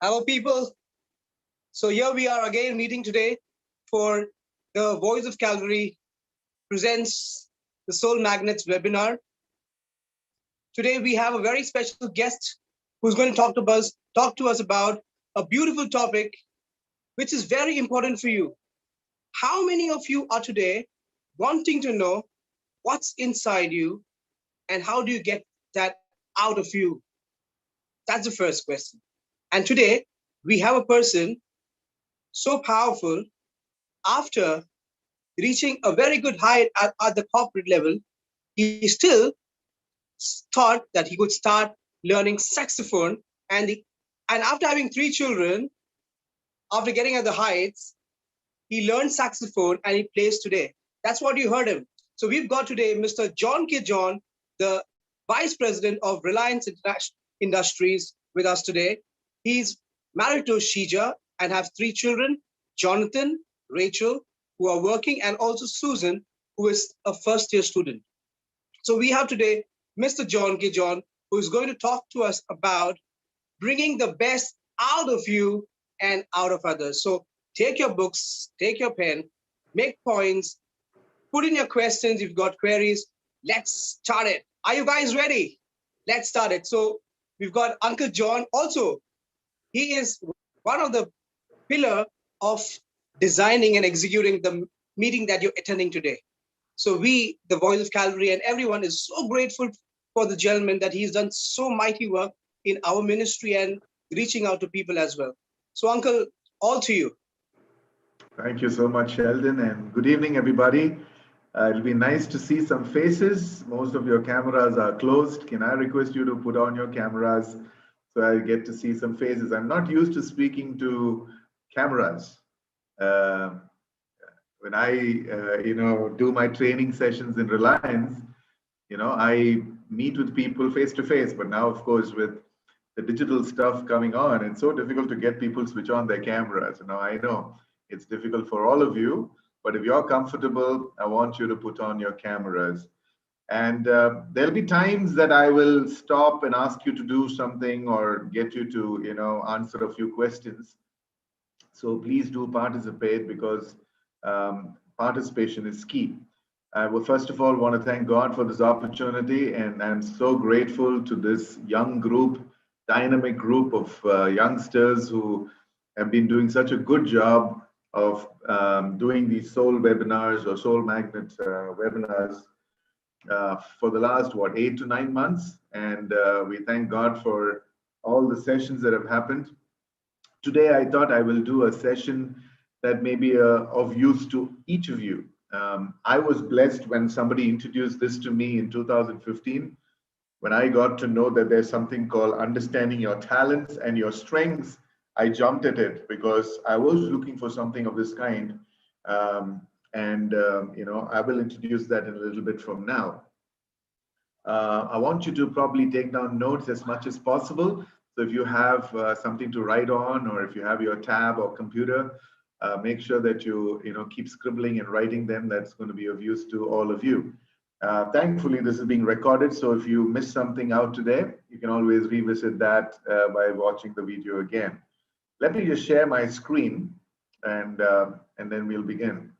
Hello, people. So here we are again meeting today for the Voice of Calgary presents the Soul Magnets webinar. Today we have a very special guest who's going to talk to us about a beautiful topic which is very important for you. How many of you are today wanting to know what's inside you and how do you get that out of you? That's the first question. And today we have a person so powerful. After reaching a very good height at the corporate level, he still thought that he could start learning saxophone. And after having 3 children, after getting at the heights, he learned saxophone and he plays today. That's what you heard him. So we've got today Mr. John K. John, the Vice President of Reliance Industries with us today. He's married to Shija and have 3 children, Jonathan, Rachel, who are working, and also Susan, who is a first-year student. So we have today Mr. John K. John, who is going to talk to us about bringing the best out of you and out of others. So take your books, take your pen, make points, put in your questions if you've got queries. Let's start it. Are you guys ready? Let's start it. So we've got Uncle John also. He is one of the pillar of designing and executing the meeting that you're attending today. So we, the Voice of Calvary, and everyone is so grateful for the gentleman that he's done so mighty work in our ministry and reaching out to people as well. So Uncle, all to you. Thank you so much, Sheldon, and good evening, everybody. It'll be nice to see some faces. Most of your cameras are closed. Can I request you to put on your cameras so I get to see some faces? I'm not used to speaking to cameras. When I, do my training sessions in Reliance, I meet with people face to face. But now, of course, with the digital stuff coming on, it's so difficult to get people to switch on their cameras. Now I know it's difficult for all of you, but if you're comfortable, I want you to put on your cameras. And there'll be times that I will stop and ask you to do something or get you to, answer a few questions. So please do participate, because participation is key. I will first of all want to thank God for this opportunity, and I'm so grateful to this young group, dynamic group of youngsters who have been doing such a good job of doing these soul webinars or soul magnet webinars for the last 8 to 9 months. And we thank God for all the sessions that have happened. Today I thought I will do a session that may be of use to each of you. I was blessed when somebody introduced this to me in 2015, when I got to know that there's something called understanding your talents and your strengths. I jumped at it because I was looking for something of this kind. I will introduce that in a little bit from now. I want you to probably take down notes as much as possible. So if you have something to write on, or if you have your tab or computer, make sure that you keep scribbling and writing them. That's going to be of use to all of you. Thankfully, this is being recorded, so if you miss something out today, you can always revisit that by watching the video again. Let me just share my screen, and then we'll begin.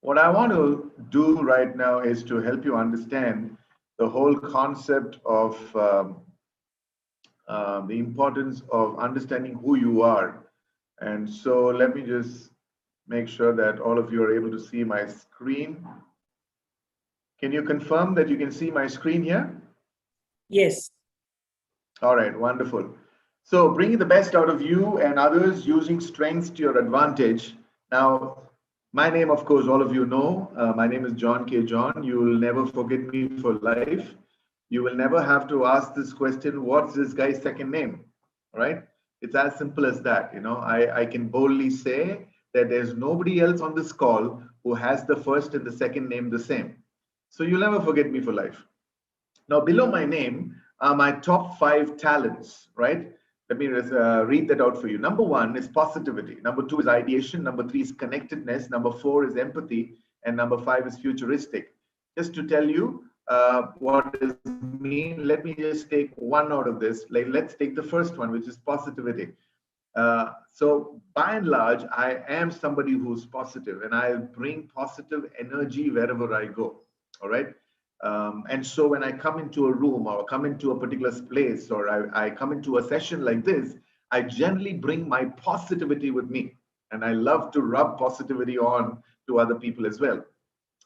What I want to do right now is to help you understand the whole concept of the importance of understanding who you are. And so let me just make sure that all of you are able to see my screen. Can you confirm that you can see my screen here? Yes. All right, wonderful. So bringing the best out of you and others, using strengths to your advantage. Now, my name, of course, all of you know, my name is John K. John. You will never forget me for life. You will never have to ask this question, what's this guy's second name, right? It's as simple as that. I can boldly say that there's nobody else on this call who has the first and the second name the same. So you'll never forget me for life. Now, below my name are my top 5 talents, right? Let me read that out for you. Number 1 is positivity. Number 2 is ideation. Number 3 is connectedness. Number 4 is empathy. And number 5 is futuristic. Just to tell you, what does it mean? Let me just take one out of this. Like, let's take the first one, which is positivity. So by and large, I am somebody who's positive, and I bring positive energy wherever I go. All right. And so when I come into a room or come into a particular place, or I come into a session like this, I generally bring my positivity with me. And I love to rub positivity on to other people as well.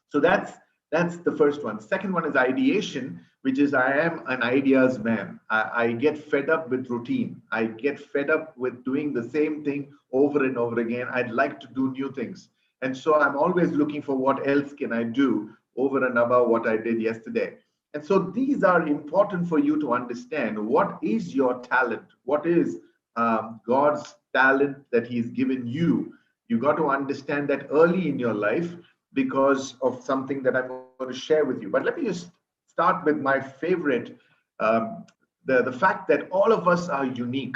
So that's the first one. Second one is ideation, which is I am an ideas man. I get fed up with routine. I get fed up with doing the same thing over and over again. I'd like to do new things. And so I'm always looking for what else can I do over and above what I did yesterday. And so these are important for you to understand. What is your talent? What is God's talent that He's given you? You got to understand that early in your life because of something that I'm going to share with you. But let me just start with my favorite, the fact that all of us are unique.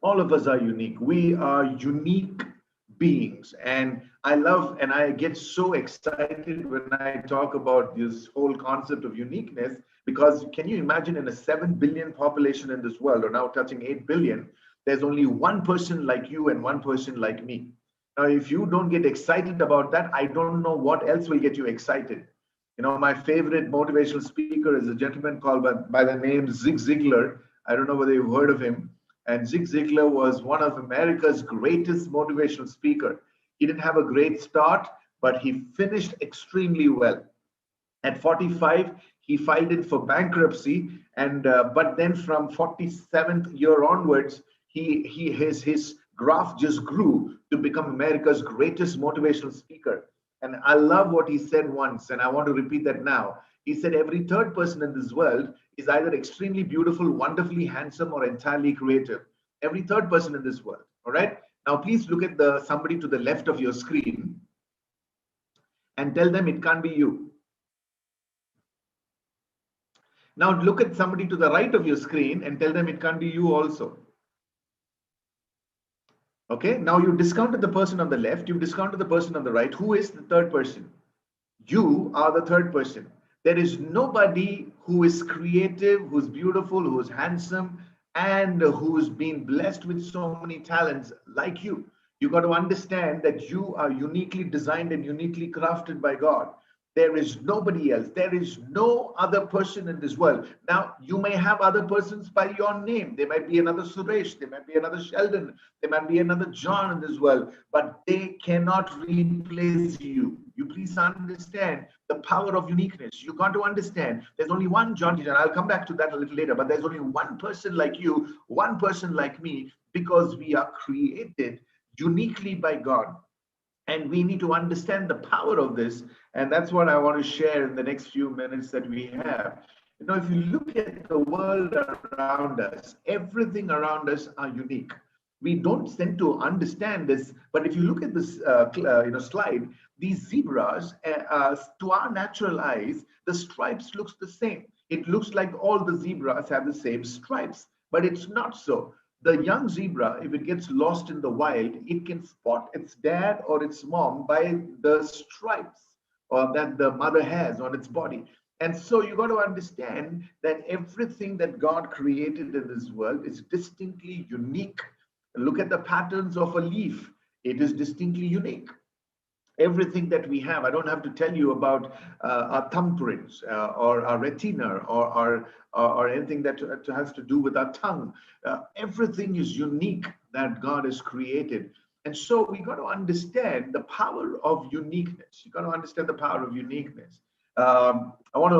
All of us are unique. We are unique beings. And I love and I get so excited when I talk about this whole concept of uniqueness, because can you imagine in a 7 billion population in this world, or now touching 8 billion, there's only one person like you and one person like me. Now, if you don't get excited about that, I don't know what else will get you excited. You know, my favorite motivational speaker is a gentleman called by the name Zig Ziglar. I don't know whether you've heard of him. And Zig Ziglar was one of America's greatest motivational speaker. He didn't have a great start, but he finished extremely well. At 45, he filed in for bankruptcy, and but then from 47th year onwards, his graph just grew to become America's greatest motivational speaker. And I love what he said once, and I want to repeat that now. He said every third person in this world is either extremely beautiful, wonderfully handsome, or entirely creative. Every third person in this world. All right. Now, please look at the somebody to the left of your screen and tell them it can't be you. Now look at somebody to the right of your screen and tell them it can't be you also. Okay, now you discounted the person on the left, you discounted the person on the right. Who is the third person? You are the third person. There is nobody who is creative, who's beautiful, who's handsome, and who's been blessed with so many talents like you. You got to understand that you are uniquely designed and uniquely crafted by God. There is nobody else. There is no other person in this world. Now, you may have other persons by your name. There might be another Suresh. There might be another Sheldon. There might be another John in this world. But they cannot replace you. You please understand the power of uniqueness. You got to understand there's only one John. I'll come back to that a little later. But there's only one person like you, one person like me, because we are created uniquely by God. And we need to understand the power of this. And that's what I want to share in the next few minutes that we have. You know, if you look at the world around us, everything around us are unique. We don't tend to understand this, but if you look at this slide, these zebras, to our natural eyes, the stripes looks the same. It looks like all the zebras have the same stripes, but it's not so. The young zebra, if it gets lost in the wild, it can spot its dad or its mom by the stripes or that the mother has on its body. And so you got to understand that everything that God created in this world is distinctly unique. Look at the patterns of a leaf. It is distinctly unique. Everything that we have, I don't have to tell you about our thumbprints or our retina or anything that has to do with our tongue. Everything is unique that God has created. And so we got to understand the power of uniqueness. You got to understand the power of uniqueness. I want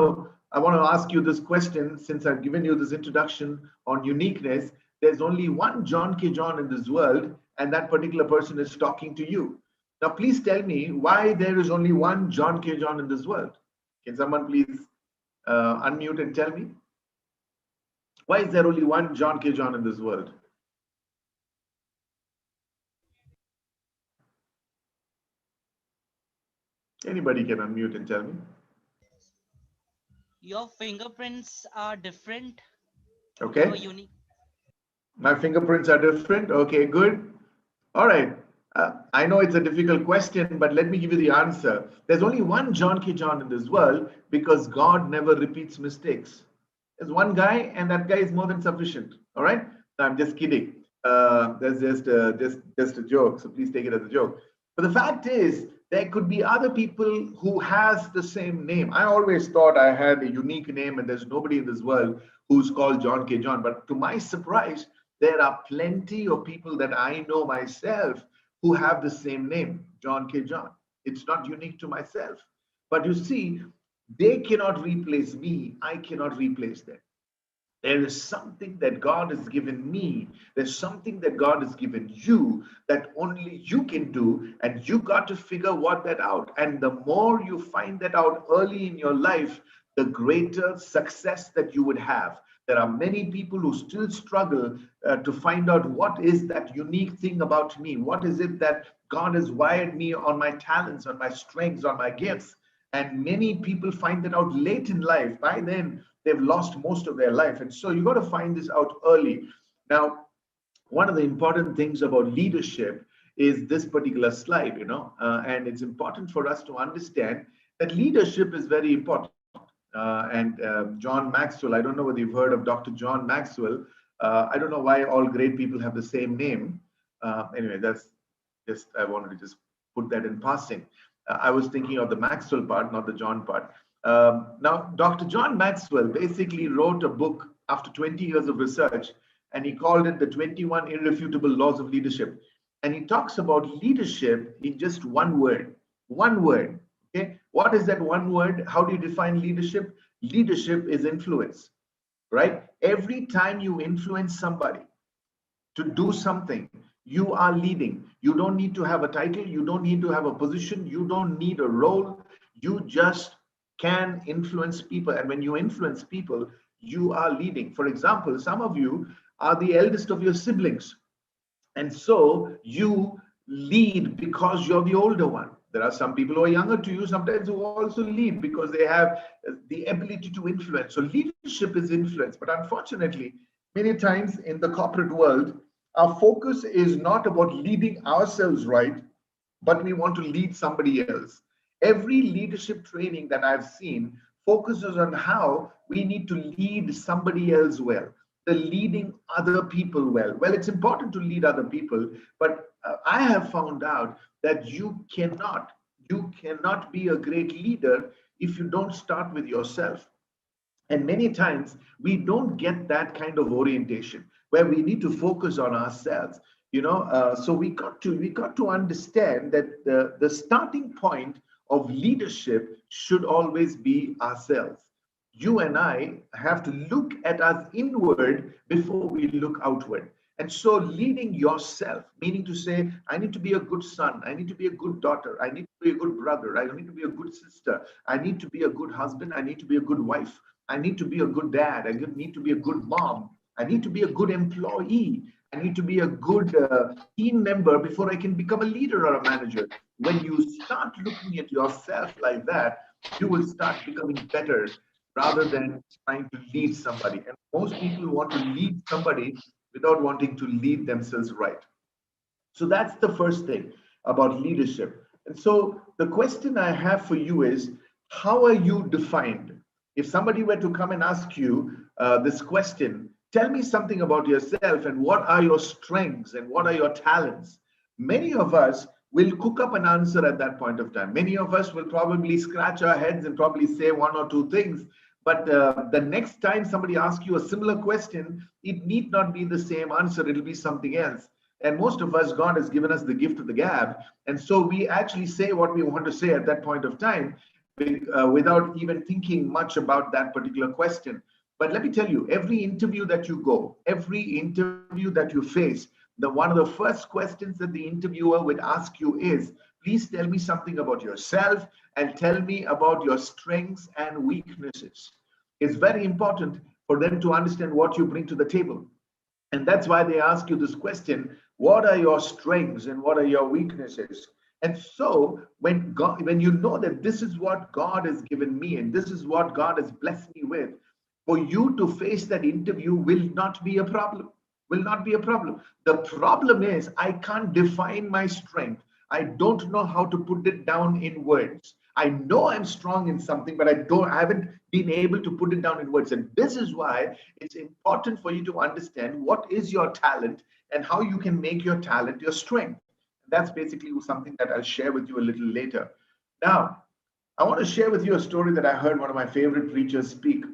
to ask you this question, since I've given you this introduction on uniqueness. There's only one John K. John in this world, and that particular person is talking to you. Now, please tell me why there is only one John K. John in this world. Can someone please unmute and tell me? Why is there only one John K. John in this world? Anybody can unmute and tell me. Your fingerprints are different. Okay. You're unique. My fingerprints are different. Okay, good. All right. I know it's a difficult question, but let me give you the answer. There's only one John K. John in this world because God never repeats mistakes. There's one guy, and that guy is more than sufficient. All right? No, I'm just kidding. That's just a joke. So please take it as a joke. But the fact is, there could be other people who has the same name. I always thought I had a unique name, and there's nobody in this world who's called John K. John. But to my surprise, there are plenty of people that I know myself who have the same name, John K. John. It's not unique to myself. But you see, they cannot replace me. I cannot replace them. There is something that God has given me. There's something that God has given you that only you can do, and you got to figure what that out. And the more you find that out early in your life, the greater success that you would have. There are many people who still struggle to find out what is that unique thing about me. What is it that God has wired me on my talents, on my strengths, on my gifts? And many people find that out late in life. By then, they've lost most of their life. And so you got to find this out early. Now, one of the important things about leadership is this particular slide, and it's important for us to understand that leadership is very important. John Maxwell, I don't know whether you've heard of Dr. John Maxwell. I don't know why all great people have the same name. Anyway, that's just, I wanted to just put that in passing. I was thinking of the Maxwell part, not the John part. Now, Dr. John Maxwell basically wrote a book after 20 years of research, and he called it the 21 Irrefutable Laws of Leadership. And he talks about leadership in just one word. One word. Okay. What is that one word? How do you define leadership? Leadership is influence, right? Every time you influence somebody to do something, you are leading. You don't need to have a title. You don't need to have a position. You don't need a role. You just can influence people. And when you influence people, you are leading. For example, some of you are the eldest of your siblings. And so you lead because you're the older one. There are some people who are younger to you, sometimes who also lead because they have the ability to influence. So leadership is influence. But unfortunately, many times in the corporate world, our focus is not about leading ourselves right, but we want to lead somebody else. Every leadership training that I've seen focuses on how we need to lead somebody else well, the leading other people well. Well, it's important to lead other people, but I have found out that you cannot be a great leader if you don't start with yourself. And many times we don't get that kind of orientation where we need to focus on ourselves. So we got to understand that the starting point of leadership should always be ourselves. You and I have to look at us inward before we look outward. And so leading yourself, meaning to say, I need to be a good son, I need to be a good daughter, I need to be a good brother, I need to be a good sister, I need to be a good husband, I need to be a good wife, I need to be a good dad, I need to be a good mom, I need to be a good employee, I need to be a good team member before I can become a leader or a manager. When you start looking at yourself like that, you will start becoming better rather than trying to lead somebody. And most people want to lead somebody without wanting to lead themselves right. So that's the first thing about leadership. And so the question I have for you is, how are you defined? If somebody were to come and ask you this question, tell me something about yourself and what are your strengths and what are your talents? Many of us will cook up an answer at that point of time. Many of us will probably scratch our heads and probably say one or two things. But the next time somebody asks you a similar question, it need not be the same answer. It'll be something else. And most of us, God has given us the gift of the gab. And so we actually say what we want to say at that point of time without even thinking much about that particular question. But let me tell you, every interview that you go, every interview that you face, one of the first questions that the interviewer would ask you is, please tell me something about yourself and tell me about your strengths and weaknesses. It's very important for them to understand what you bring to the table. And that's why they ask you this question, what are your strengths and what are your weaknesses? And so when you know that this is what God has given me and this is what God has blessed me with, for you to face that interview will not be a problem. will not be a problem. The problem is I can't define my strength. I don't know how to put it down in words. I know I'm strong in something, but I haven't been able to put it down in words. And this is why it's important for you to understand what is your talent and how you can make your talent your strength. That's basically something that I'll share with you a little later. Now, I want to share with you a story that I heard one of my favorite preachers speak,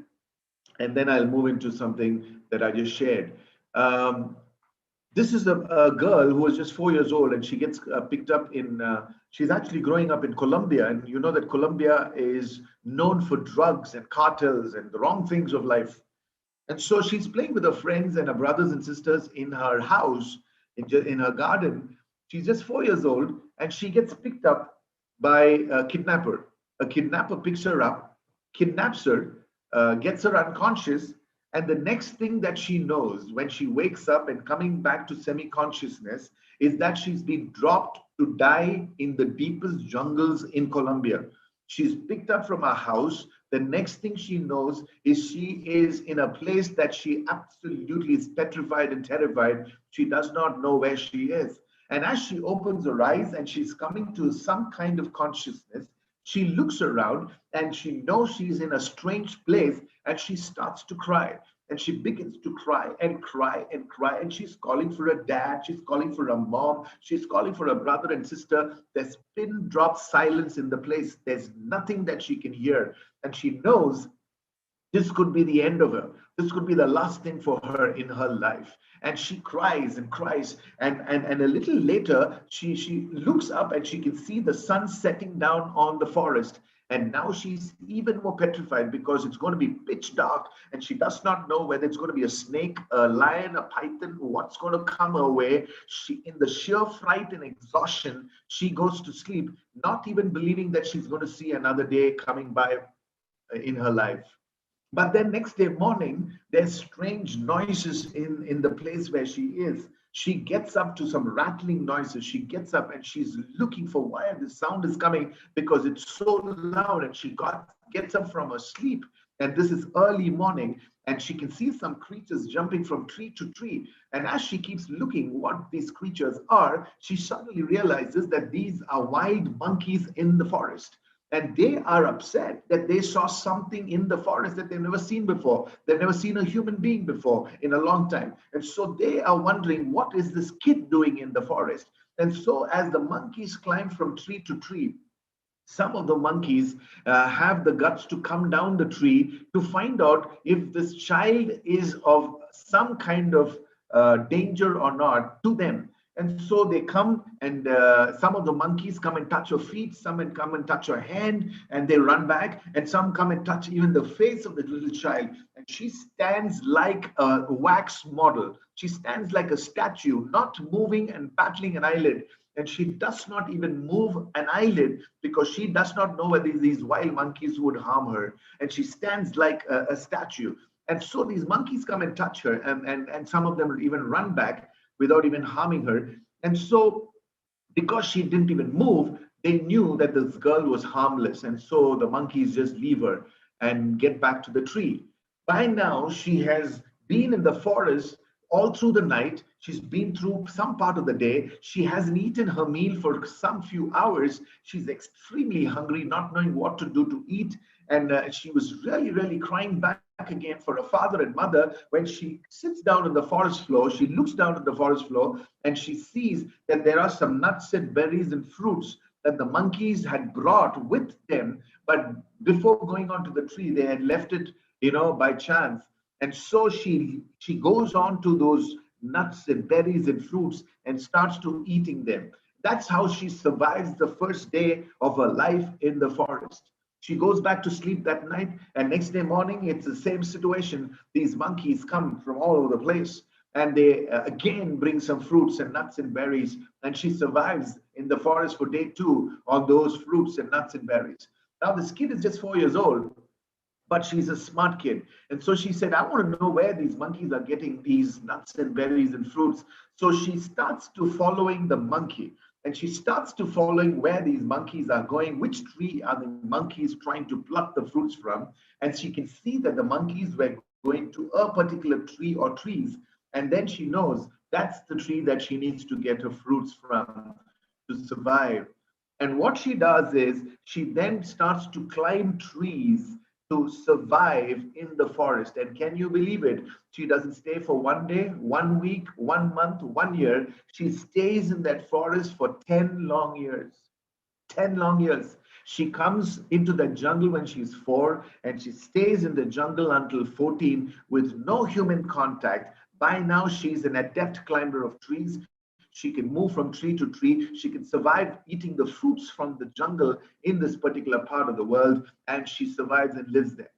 and then I'll move into something that I just shared. Um, this is a girl who was just 4 years old, and she gets picked up in. She's actually growing up in Colombia, and you know that Colombia is known for drugs and cartels and the wrong things of life. And so she's playing with her friends and her brothers and sisters in her house, in her garden. She's just 4 years old, and she gets picked up by a kidnapper. A kidnapper picks her up, kidnaps her, gets her unconscious, and the next thing that she knows when she wakes up and coming back to semi consciousness is that she's been dropped to die in the deepest jungles in Colombia. She's picked up from her house. The next thing she knows is she is in a place that she absolutely is petrified and terrified. She does not know where she is. And as she opens her eyes and she's coming to some kind of consciousness, she looks around and she knows she's in a strange place, and she starts to cry. And she begins to cry and cry and cry. And she's calling for a dad. She's calling for a mom. She's calling for a brother and sister. There's pin drop silence in the place. There's nothing that she can hear. And she knows this could be the end of her. This could be the last thing for her in her life. And she cries and cries. And a little later, she looks up and she can see the sun setting down on the forest. And now she's even more petrified because it's going to be pitch dark and she does not know whether it's going to be a snake, a lion, a python, what's going to come her way. She, in the sheer fright and exhaustion, she goes to sleep, not even believing that she's going to see another day coming by in her life. But then next day morning, there's strange noises in the place where she is. She gets up to some rattling noises. She gets up and she's looking for where the sound is coming because it's so loud. And gets up from her sleep. And this is early morning. And she can see some creatures jumping from tree to tree. And as she keeps looking what these creatures are, she suddenly realizes that these are wild monkeys in the forest. And they are upset that they saw something in the forest that they've never seen before. They've never seen a human being before in a long time. And so they are wondering, what is this kid doing in the forest? And so as the monkeys climb from tree to tree, some of the monkeys have the guts to come down the tree to find out if this child is of some kind of danger or not to them. And so they come and some of the monkeys come and touch her feet, some and come and touch her hand, and they run back, and some come and touch even the face of the little child. And she stands like a wax model. She stands like a statue, not moving and battling an eyelid. And she does not even move an eyelid because she does not know whether these wild monkeys would harm her. And she stands like a statue. And so these monkeys come and touch her, and some of them even run back without even harming her. And so, because she didn't even move, they knew that this girl was harmless. And so the monkeys just leave her and get back to the tree. By now, she has been in the forest all through the night. She's been through some part of the day. She hasn't eaten her meal for some few hours. She's extremely hungry, not knowing what to do to eat. And she was really, really crying back again for her father and mother. When she sits down on the forest floor, she looks down at the forest floor and she sees that there are some nuts and berries and fruits that the monkeys had brought with them. But before going onto the tree, they had left it, by chance. And so she goes on to those nuts and berries and fruits and starts to eating them. That's how she survives the first day of her life in the forest. She goes back to sleep that night, and next day morning, it's the same situation. These monkeys come from all over the place, and they again bring some fruits and nuts and berries, and she survives in the forest for day 2 on those fruits and nuts and berries. Now, this kid is just 4 years old, but she's a smart kid. And so she said, I want to know where these monkeys are getting these nuts and berries and fruits. So she starts to following the monkey. And she starts to following where these monkeys are going, which tree are the monkeys trying to pluck the fruits from. And she can see that the monkeys were going to a particular tree or trees. And then she knows that's the tree that she needs to get her fruits from to survive. And what she does is she then starts to climb trees to survive in the forest. And can you believe it? She doesn't stay for 1 day, 1 week, 1 month, 1 year. She stays in that forest for 10 long years. 10 long years. She comes into the jungle when she's 4 and she stays in the jungle until 14 with no human contact. By now, she's an adept climber of trees. She can move from tree to tree. She can survive eating the fruits from the jungle in this particular part of the world, and she survives and lives there.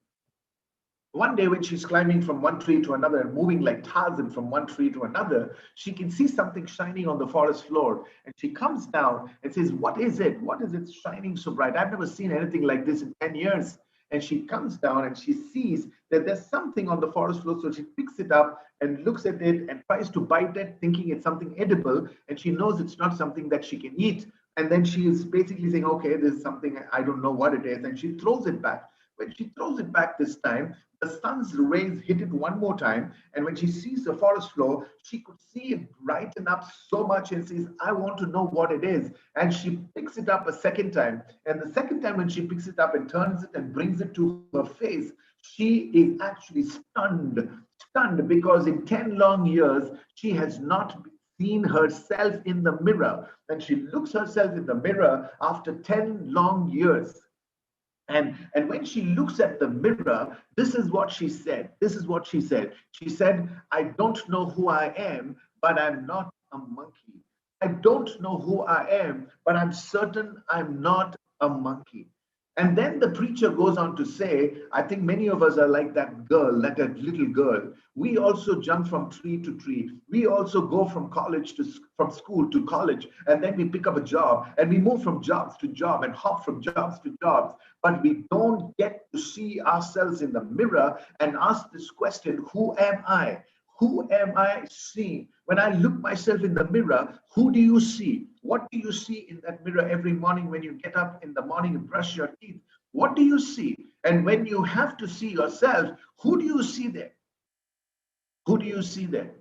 One day, when she's climbing from one tree to another and moving like Tarzan from one tree to another, she can see something shining on the forest floor. And she comes down and says, "What is it? What is it shining so bright? I've never seen anything like this in 10 years." And she comes down and she sees that there's something on the forest floor. So she picks it up and looks at it and tries to bite it, thinking it's something edible. And she knows it's not something that she can eat. And then she is basically saying, "Okay, this is something, I don't know what it is." And she throws it back. When she throws it back this time, the sun's rays hit it one more time. And when she sees the forest floor, she could see it brighten up so much and says, "I want to know what it is." And she picks it up a second time. And the second time, when she picks it up and turns it and brings it to her face, she is actually stunned because in 10 long years, she has not seen herself in the mirror. And she looks herself in the mirror after 10 long years. And when she looks at the mirror, this is what she said. This is what she said. She said, "I don't know who I am, but I'm not a monkey. I don't know who I am, but I'm certain I'm not a monkey." And then the preacher goes on to say, I think many of us are like that girl, like that little girl. We also jump from tree to tree. We also go from from school to college, and then we pick up a job, and we move from jobs to job and hop from jobs to jobs. But we don't get to see ourselves in the mirror and ask this question, who am I? Who am I seeing? When I look myself in the mirror, who do you see? What do you see in that mirror every morning when you get up in the morning and brush your teeth? What do you see? And when you have to see yourself, who do you see there? Who do you see there?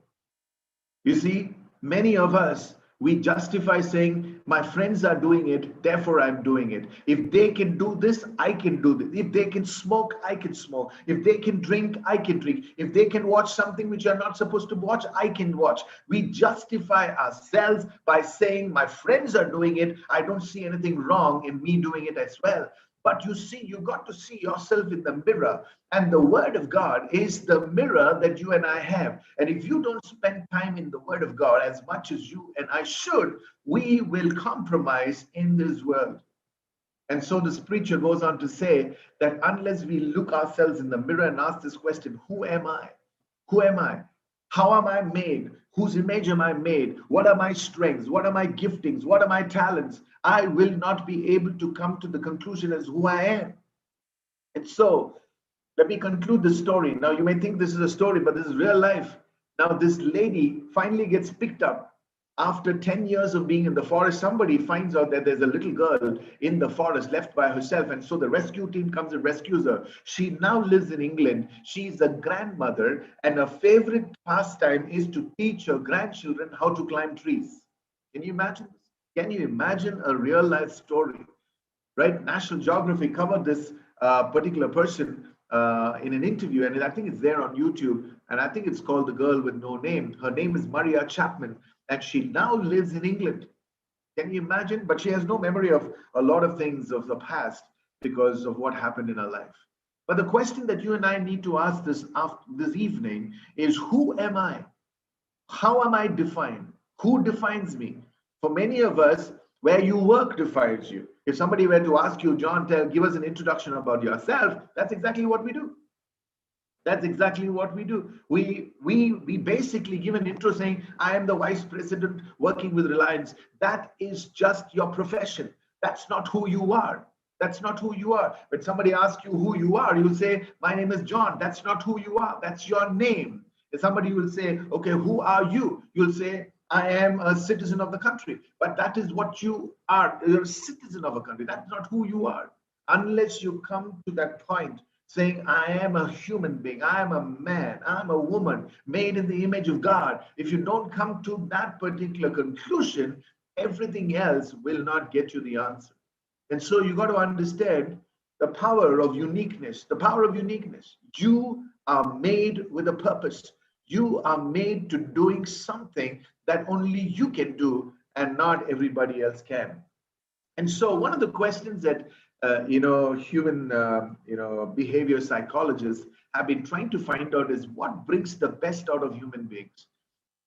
You see, many of us, we justify saying, "My friends are doing it, therefore I'm doing it. If they can do this, I can do this. If they can smoke, I can smoke. If they can drink, I can drink. If they can watch something which you're not supposed to watch, I can watch." We justify ourselves by saying, "My friends are doing it. I don't see anything wrong in me doing it as well." But you see, you got to see yourself in the mirror. And the Word of God is the mirror that you and I have. And if you don't spend time in the Word of God as much as you and I should, we will compromise in this world. And so this preacher goes on to say that unless we look ourselves in the mirror and ask this question, who am I? Who am I? How am I made? Whose image am I made? What are my strengths? What are my giftings? What are my talents? I will not be able to come to the conclusion as who I am. And so let me conclude the story. Now, you may think this is a story, but this is real life. Now, this lady finally gets picked up. After 10 years of being in the forest, somebody finds out that there's a little girl in the forest left by herself. And so the rescue team comes and rescues her. She now lives in England. She's a grandmother, and her favorite pastime is to teach her grandchildren how to climb trees. Can you imagine this? Can you imagine a real life story? Right? National Geography covered this particular person in an interview, and I think it's there on YouTube, and I think it's called The Girl with No Name. Her name is Maria Chapman, and she now lives in England. Can you imagine? But she has no memory of a lot of things of the past because of what happened in her life. But the question that you and I need to ask this evening is, who am I? How am I defined? Who defines me? For many of us, where you work defines you. If somebody were to ask you, "John, give us an introduction about yourself," that's exactly what we do. That's exactly what we do. We basically give an intro saying, "I am the vice president working with Reliance." That is just your profession. That's not who you are. That's not who you are. When somebody asks you who you are, you'll say, "My name is John." That's not who you are. That's your name. If somebody will say, "Okay, who are you?" You'll say, "I am a citizen of the country." But that is what you are. You're a citizen of a country. That's not who you are. Unless you come to that point saying, I am a human being, I am a man, I'm a woman made in the image of God. If you don't come to that particular conclusion, everything else will not get you the answer. And so you got to understand the power of uniqueness, the power of uniqueness. You are made with a purpose. You are made to doing something that only you can do and not everybody else can. And so one of the questions that human behavior psychologists have been trying to find out is what brings the best out of human beings.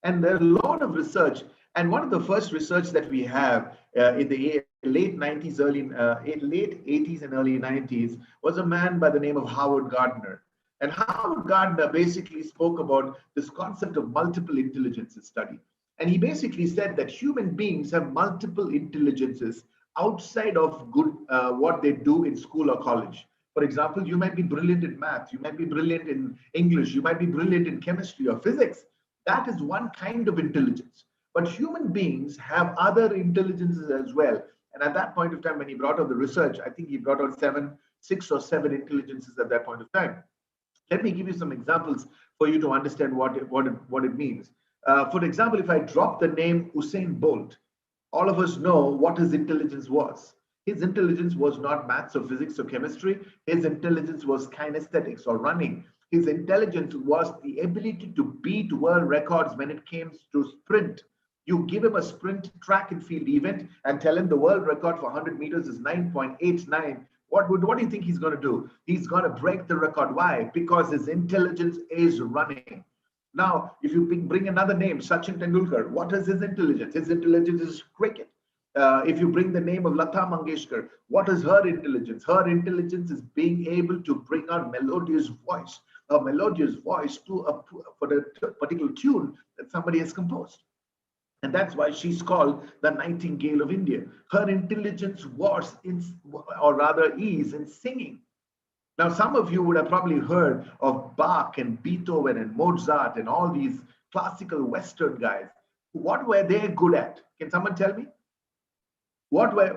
And there's a lot of research. And one of the first research that we have in the late 90s, late 80s and early 90s was a man by the name of Howard Gardner. And Howard Gardner basically spoke about this concept of multiple intelligences study. And he basically said that human beings have multiple intelligences outside of good what they do in school or college. For example, you might be brilliant in math, you might be brilliant in English, you might be brilliant in chemistry or physics. That is one kind of intelligence. But human beings have other intelligences as well. And at that point of time, when he brought out the research, I think he brought out six or seven intelligences at that point of time. Let me give you some examples for you to understand what it means. For example, if I drop the name Usain Bolt, all of us know what his intelligence was. His intelligence was not maths or physics or chemistry. His intelligence was kinesthetics or running. His intelligence was the ability to beat world records when it came to sprint. You give him a sprint track and field event and tell him the world record for 100 meters is 9.89. What do you think he's going to do? He's going to break the record. Why? Because his intelligence is running. Now, if you bring another name, Sachin Tendulkar, what is his intelligence? His intelligence is cricket. If you bring the name of Lata Mangeshkar, what is her intelligence? Her intelligence is being able to bring out melodious voice, a melodious voice for the particular tune that somebody has composed. And that's why she's called the Nightingale of India. Her intelligence was is in singing. Now, some of you would have probably heard of Bach and Beethoven and Mozart and all these classical Western guys. What were they good at? Can someone tell me? What were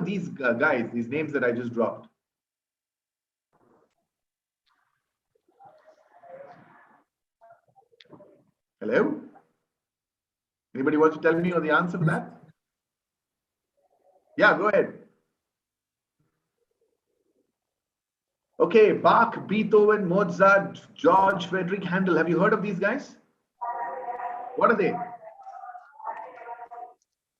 these guys? These names that I just dropped. Hello? Anybody want to tell me the answer to that? Yeah, go ahead. Okay, Bach, Beethoven, Mozart, George Frederick Handel. Have you heard of these guys? What are they?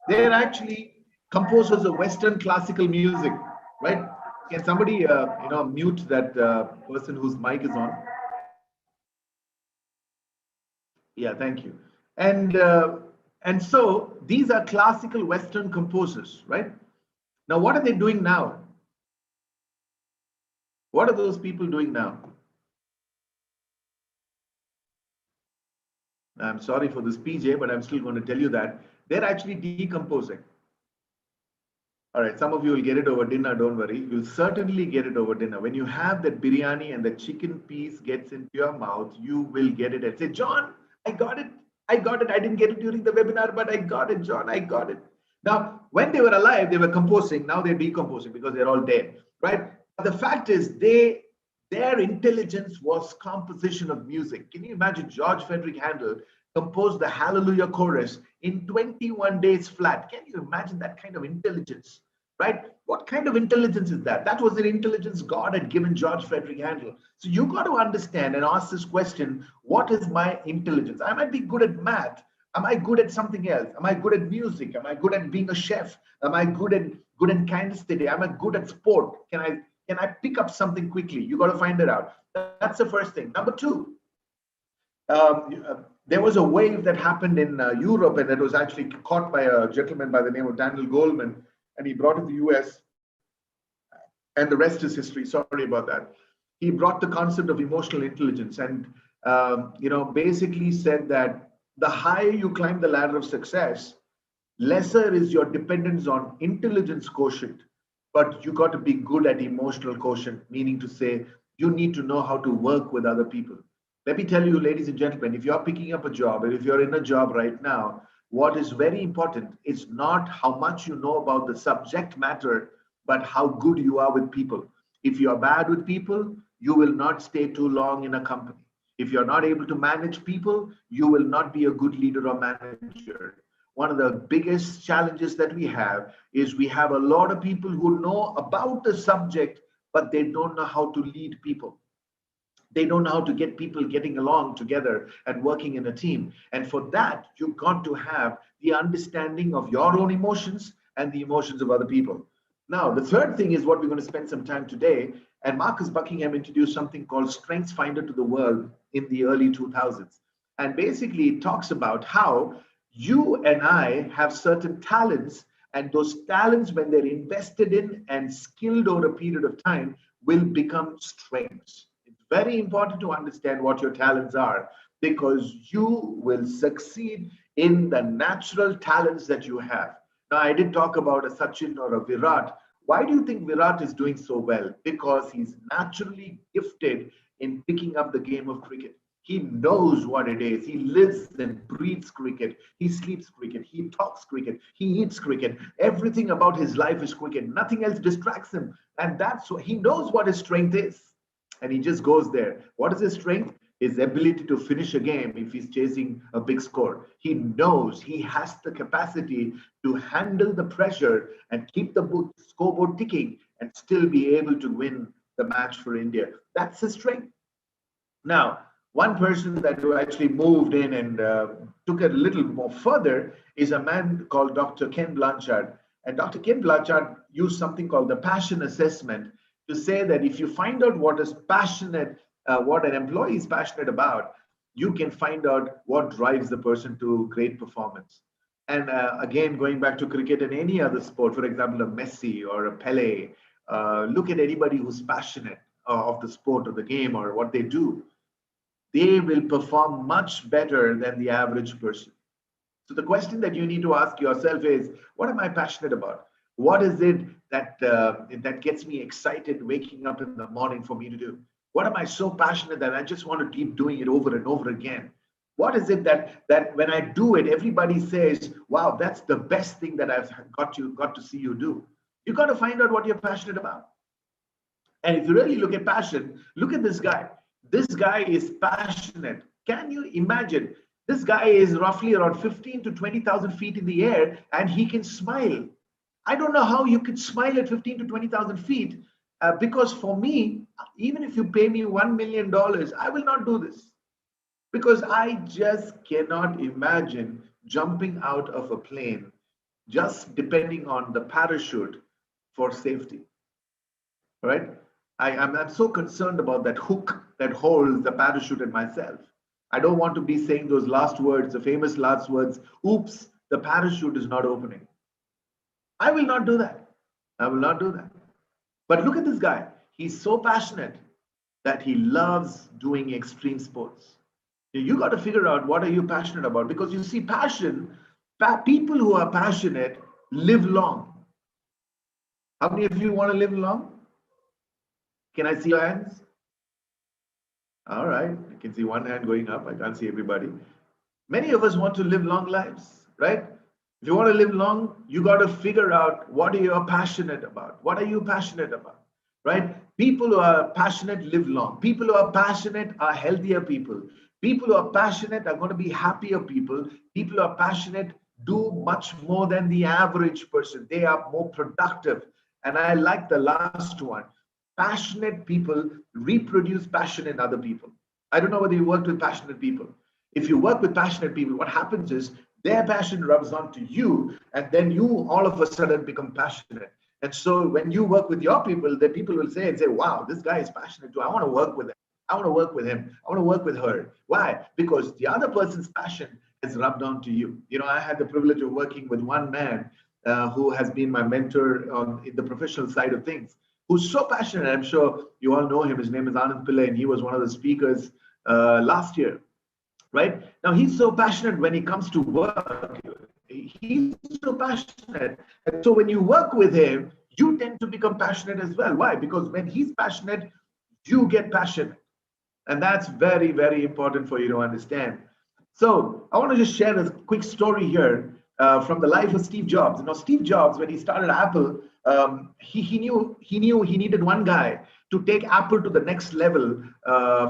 They're actually composers of Western classical music, right? Can somebody, mute that person whose mic is on? Yeah, thank you. And so these are classical Western composers, right? Now, what are they doing now? What are those people doing now? I'm sorry for this, PJ, but I'm still going to tell you that they're actually decomposing. All right, some of you will get it over dinner, don't worry. You'll certainly get it over dinner. When you have that biryani and the chicken piece gets into your mouth, you will get it and say, John, I got it. I got it. I didn't get it during the webinar, but I got it, John. I got it. Now, when they were alive, they were composing. Now they're decomposing because they're all dead, right? But the fact is, their intelligence was composition of music. Can you imagine George Frederick Handel composed the Hallelujah chorus in 21 days flat? Can you imagine that kind of intelligence, right? What kind of intelligence is that? That was the intelligence God had given George Frederick Handel. So you got to understand and ask this question, what is my intelligence? I might be good at math. Am I good at something else? Am I good at music? Am I good at being a chef? Am I good in kinesthetic? Am I good at sport? Can I pick up something quickly? You got to find it out. That's the first thing. Number two, there was a wave that happened in Europe, and it was actually caught by a gentleman by the name of Daniel Goleman, and he brought it to the US, and the rest is history. Sorry about that. He brought the concept of emotional intelligence and basically said that the higher you climb the ladder of success, lesser is your dependence on intelligence quotient, but you got to be good at emotional quotient, meaning to say you need to know how to work with other people. Let me tell you, ladies and gentlemen, if you're picking up a job, or if you're in a job right now, what is very important is not how much you know about the subject matter, but how good you are with people. If you are bad with people, you will not stay too long in a company. If you're not able to manage people, you will not be a good leader or manager. One of the biggest challenges that we have is we have a lot of people who know about the subject, but they don't know how to lead people. They don't know how to get people getting along together and working in a team. And for that, you've got to have the understanding of your own emotions and the emotions of other people. Now, the third thing is what we're going to spend some time today. And Marcus Buckingham introduced something called Strengths Finder to the world in the early 2000s. And basically, it talks about how you and I have certain talents, and those talents, when they're invested in and skilled over a period of time, will become strengths. It's very important to understand what your talents are, because you will succeed in the natural talents that you have. Now, I did talk about a Sachin or a Virat. Why do you think Virat is doing so well? Because he's naturally gifted in picking up the game of cricket. He knows what it is. He lives and breathes cricket. He sleeps cricket. He talks cricket. He eats cricket. Everything about his life is cricket. Nothing else distracts him. And that's what he knows what his strength is. And he just goes there. What is his strength? His ability to finish a game if he's chasing a big score. He knows he has the capacity to handle the pressure and keep the scoreboard ticking and still be able to win the match for India. That's his strength. Now, one person that who actually moved in and took it a little more further is a man called Dr. Ken Blanchard. And Dr. Ken Blanchard used something called the passion assessment to say that if you find out what is passionate, what an employee is passionate about, you can find out what drives the person to great performance. And again, going back to cricket and any other sport, for example, a Messi or a Pele, look at anybody who's passionate of the sport or the game or what they do. They will perform much better than the average person. So the question that you need to ask yourself is, what am I passionate about? What is it that gets me excited waking up in the morning for me to do? What am I so passionate that I just want to keep doing it over and over again? What is it that when I do it, everybody says, wow, that's the best thing that I've got to see you do. You got to find out what you're passionate about. And if you really look at passion, look at this guy. This guy is passionate. Can you imagine? This guy is roughly around 15 to 20,000 feet in the air, and he can smile. I don't know how you could smile at 15 to 20,000 feet, because for me, even if you pay me $1 million, I will not do this, because I just cannot imagine jumping out of a plane just depending on the parachute for safety. Right? I'm so concerned about that hook that holds the parachute and myself. I don't want to be saying those last words, the famous last words, oops, the parachute is not opening. I will not do that. I will not do that. But look at this guy. He's so passionate that he loves doing extreme sports. You got to figure out what are you passionate about, because you see, people who are passionate live long. How many of you want to live long? Can I see your hands? All right, I can see one hand going up. I can't see everybody. Many of us want to live long lives, right? If you want to live long, you got to figure out what are you passionate about. What are you passionate about, right? People who are passionate live long. People who are passionate are healthier people. People who are passionate are going to be happier people. People who are passionate do much more than the average person. They are more productive. And I like the last one. Passionate people reproduce passion in other people. I don't know whether you worked with passionate people. If you work with passionate people, what happens is their passion rubs onto you, and then you all of a sudden become passionate. And so when you work with your people, the people will say, wow, this guy is passionate too. I want to work with him. I want to work with him. I want to work with her. Why? Because the other person's passion has rubbed onto you. You know, I had the privilege of working with one man who has been my mentor in the professional side of things, who's so passionate. I'm sure you all know him. His name is Anand Pillai, and he was one of the speakers last year. Right? Now, he's so passionate when he comes to work. He's so passionate. And so when you work with him, you tend to become passionate as well. Why? Because when he's passionate, you get passionate. And that's very, very important for you to understand. So I want to just share a quick story here. from the life of Steve Jobs. Steve Jobs, when he started Apple, he knew he needed one guy to take Apple to the next level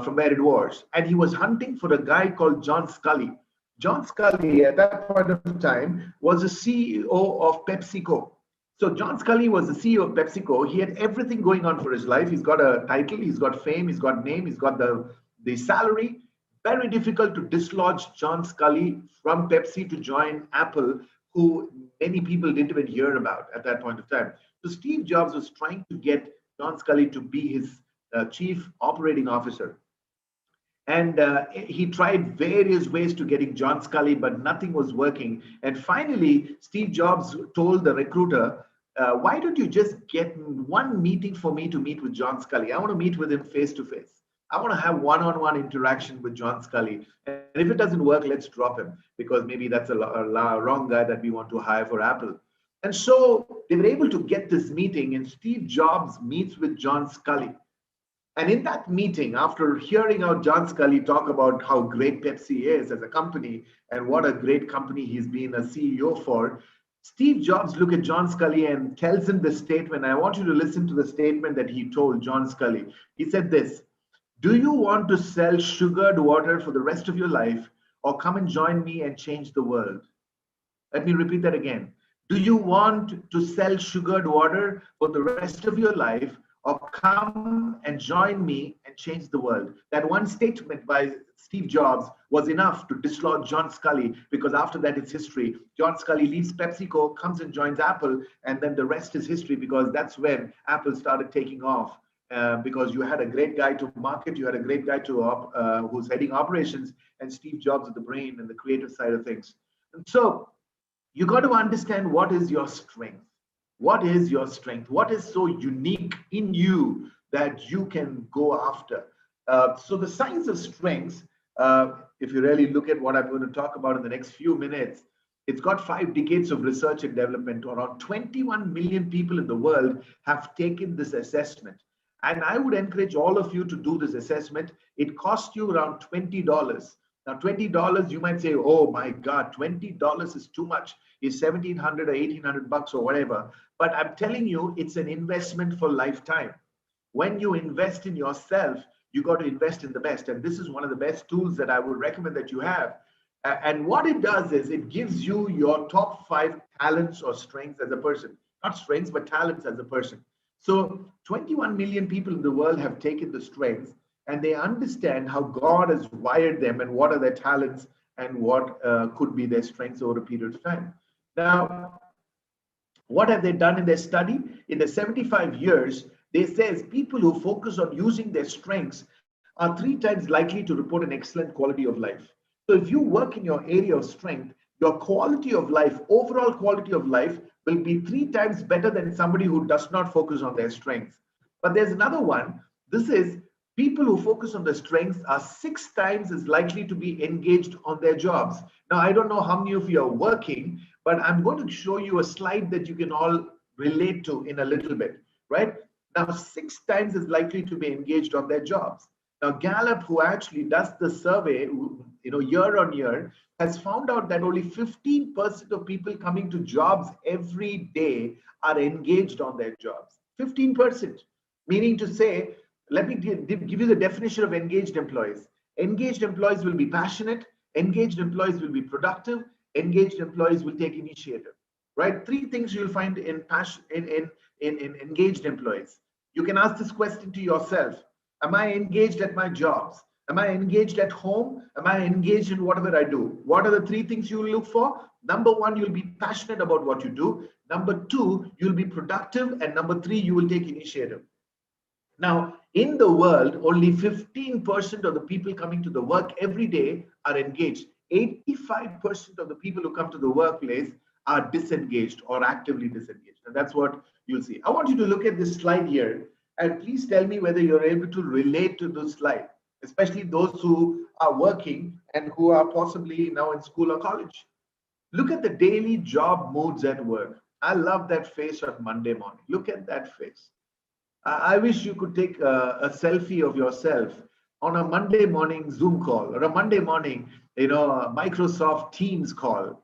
from where it was, and he was hunting for a guy called John Scully. John Scully, at that point of time, was the CEO of PepsiCo. So John Scully was the CEO of PepsiCo. He had everything going on for his life. He's got a title, he's got fame, he's got name, he's got the salary. Very difficult to dislodge John Scully from Pepsi to join Apple, who many people didn't even hear about at that point of time. So Steve Jobs was trying to get John Scully to be his chief operating officer. And he tried various ways to getting John Scully, but nothing was working. And finally, Steve Jobs told the recruiter, why don't you just get one meeting for me to meet with John Scully? I want to meet with him face to face. I want to have one-on-one interaction with John Scully. And if it doesn't work, let's drop him, because maybe that's a wrong guy that we want to hire for Apple. And so they were able to get this meeting, and Steve Jobs meets with John Scully. And in that meeting, after hearing out John Scully talk about how great Pepsi is as a company and what a great company he's been a CEO for, Steve Jobs looked at John Scully and tells him this statement. I want you to listen to the statement that he told John Scully. He said this: do you want to sell sugared water for the rest of your life, or come and join me and change the world? Let me repeat that again. Do you want to sell sugared water for the rest of your life, or come and join me and change the world? That one statement by Steve Jobs was enough to dislodge John Scully, because after that it's history. John Scully leaves PepsiCo, comes and joins Apple, and then the rest is history, because that's when Apple started taking off. Because you had a great guy to market, you had a great guy to who's heading operations, and Steve Jobs is the brain and the creative side of things. And so you got to understand, what is your strength? What is your strength? What is so unique in you that you can go after? So the science of strengths, if you really look at what I'm going to talk about in the next few minutes, it's got 5 decades of research and development. Around 21 million people in the world have taken this assessment. And I would encourage all of you to do this assessment. It costs you around $20. Now, $20, you might say, oh my God, $20 is too much. It's 1,700 or 1,800 bucks or whatever. But I'm telling you, it's an investment for lifetime. When you invest in yourself, you got to invest in the best. And this is one of the best tools that I would recommend that you have. And what it does is it gives you your top 5 talents or strengths as a person. Not strengths, but talents as a person. So 21 million people in the world have taken the strengths, and they understand how God has wired them and what are their talents and what could be their strengths over a period of time. Now, what have they done in their study? In the 75 years, they says people who focus on using their strengths are 3 times likely to report an excellent quality of life. So if you work in your area of strength, your quality of life, overall quality of life, will be 3 times better than somebody who does not focus on their strengths. But there's another one. This is people who focus on their strengths are 6 times as likely to be engaged on their jobs. Now, I don't know how many of you are working, but I'm going to show you a slide that you can all relate to in a little bit, right? Now, 6 times as likely to be engaged on their jobs. Now, Gallup, who actually does the survey, year on year, has found out that only 15% of people coming to jobs every day are engaged on their jobs. 15%, meaning to say, let me give you the definition of engaged employees. Engaged employees will be passionate. Engaged employees will be productive. Engaged employees will take initiative, right? 3 things you'll find in engaged employees. You can ask this question to yourself. Am I engaged at my jobs? Am I engaged at home? Am I engaged in whatever I do? What are the 3 things you will look for? Number 1, you'll be passionate about what you do. Number 2, you'll be productive. And number 3, you will take initiative. Now, in the world, only 15% of the people coming to the work every day are engaged. 85% of the people who come to the workplace are disengaged or actively disengaged. And that's what you'll see. I want you to look at this slide here, and please tell me whether you're able to relate to this slide, especially those who are working and who are possibly now in school or college. Look at the daily job moods at work. I love that face on Monday morning. Look at that face. I wish you could take a selfie of yourself on a Monday morning Zoom call or a Monday morning, Microsoft Teams call.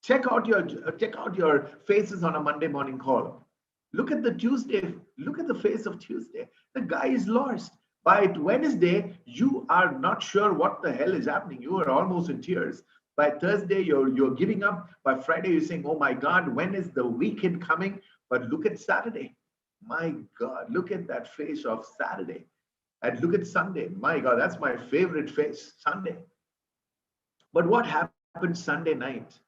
Check out your faces on a Monday morning call. Look at the Tuesday. Look at the face of Tuesday. The guy is lost. By Wednesday, you are not sure what the hell is happening. You are almost in tears. By Thursday, you're giving up. By Friday, you're saying, "Oh my God, when is the weekend coming?" But look at Saturday. My God, look at that face of Saturday. And look at Sunday. My God, that's my favorite face, Sunday. But what happened Sunday night?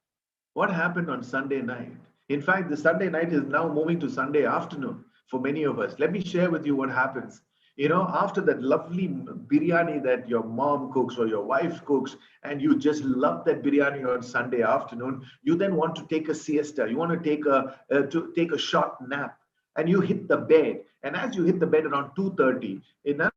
What happened on Sunday night? In fact, the Sunday night is now moving to Sunday afternoon for many of us. Let me share with you what happens. After that lovely biryani that your mom cooks or your wife cooks, and you just love that biryani on Sunday afternoon, you then want to take a siesta. You want to take a short nap, and you hit the bed. And as you hit the bed around 2:30, in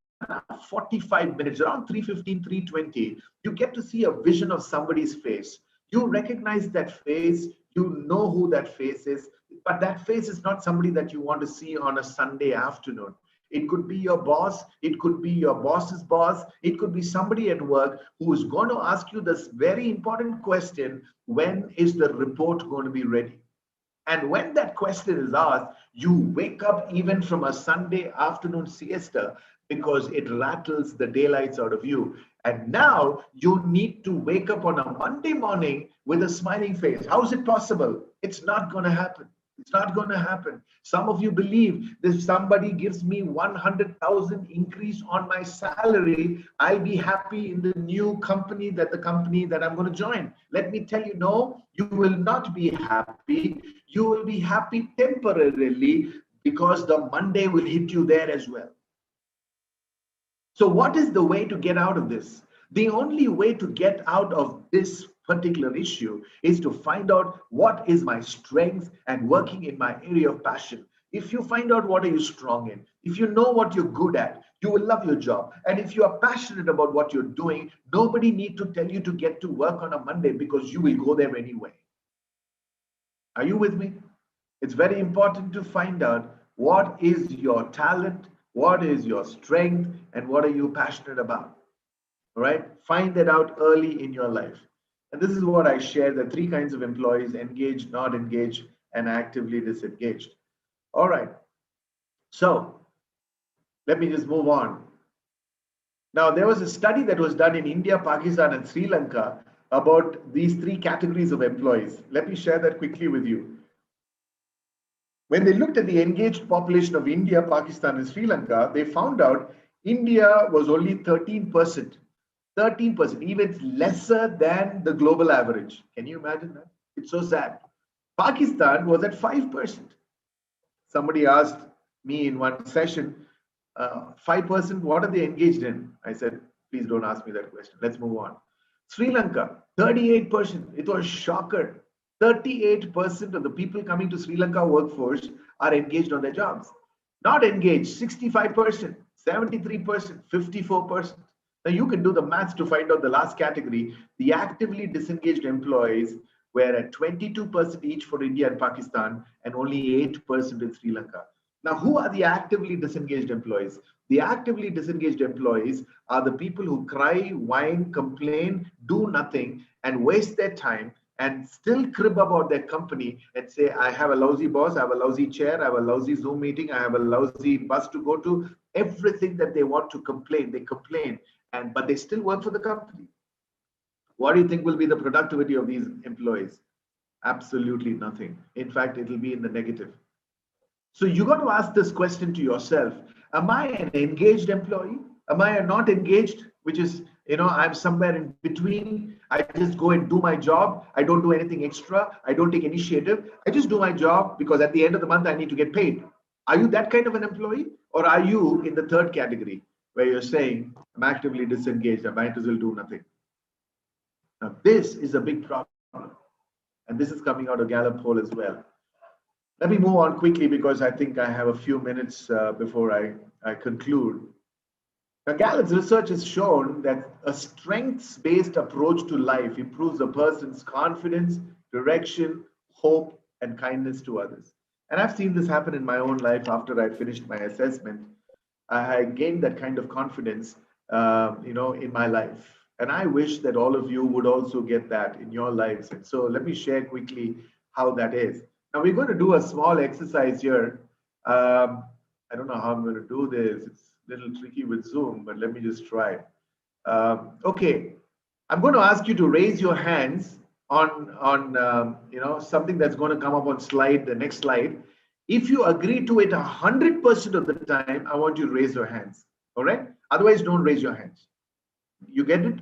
45 minutes, around 3:15, 3:20, you get to see a vision of somebody's face. You recognize that face, you know who that face is, but that face is not somebody that you want to see on a Sunday afternoon. It could be your boss, it could be your boss's boss, it could be somebody at work who is going to ask you this very important question: when is the report going to be ready? And when that question is asked, you wake up even from a Sunday afternoon siesta because it rattles the daylights out of you. And now you need to wake up on a Monday morning with a smiling face. How is it possible? It's not going to happen. It's not going to happen. Some of you believe that if somebody gives me 100,000 increase on my salary, I'll be happy in the new company that I'm going to join. Let me tell you, no, you will not be happy. You will be happy temporarily because the Monday will hit you there as well. So what is the way to get out of this? The only way to get out of this particular issue is to find out what is my strength and working in my area of passion. If you find out what are you strong in, if you know what you're good at, you will love your job. And if you are passionate about what you're doing, nobody need to tell you to get to work on a Monday because you will go there anyway. Are you with me? It's very important to find out what is your talent, what is your strength, and what are you passionate about. All right, find that out early in your life. And this is what I share: the three kinds of employees: engaged, not engaged, and actively disengaged. All right, so let me just move on. Now, there was a study that was done in India, Pakistan, and Sri Lanka about these three categories of employees. Let me share that quickly with you. When they looked at the engaged population of India, Pakistan, and Sri Lanka, they found out India was only 13%. 13%, even lesser than the global average. Can you imagine that? It's so sad. Pakistan was at 5%. Somebody asked me in one session, 5%, what are they engaged in? I said, please don't ask me that question. Let's move on. Sri Lanka, 38%. It was a shocker. 38% of the people coming to Sri Lanka workforce are engaged on their jobs. Not engaged, 65%, 73%, 54%. Now you can do the maths to find out the last category. The actively disengaged employees were at 22% each for India and Pakistan, and only 8% in Sri Lanka. Now, who are the actively disengaged employees? The actively disengaged employees are the people who cry, whine, complain, do nothing, and waste their time and still crib about their company and say, I have a lousy boss, I have a lousy chair, I have a lousy Zoom meeting, I have a lousy bus to go to. Everything that they want to complain, they complain, but they still work for the company. What do you think will be the productivity of these employees? Absolutely nothing. In fact, it will be in the negative. So you got to ask this question to yourself: am I an engaged employee? Am I not engaged? Which is, I'm somewhere in between. I just go and do my job. I don't do anything extra. I don't take initiative. I just do my job because at the end of the month, I need to get paid. Are you that kind of an employee? Or are you in the third category where you're saying, I'm actively disengaged, I might as well do nothing? Now, this is a big problem. And this is coming out of Gallup poll as well. Let me move on quickly because I think I have a few minutes before I conclude. Now, Gallup's research has shown that a strengths-based approach to life improves a person's confidence, direction, hope, and kindness to others. And I've seen this happen in my own life after I finished my assessment. I gained that kind of confidence, in my life. And I wish that all of you would also get that in your lives. And so let me share quickly how that is. Now we're going to do a small exercise here. I don't know how I'm going to do this. It's a little tricky with Zoom, but let me just try. Okay, I'm going to ask you to raise your hands on something that's going to come up on the next slide. If you agree to it 100% of the time, I want you to raise your hands. All right? Otherwise, don't raise your hands. You get it?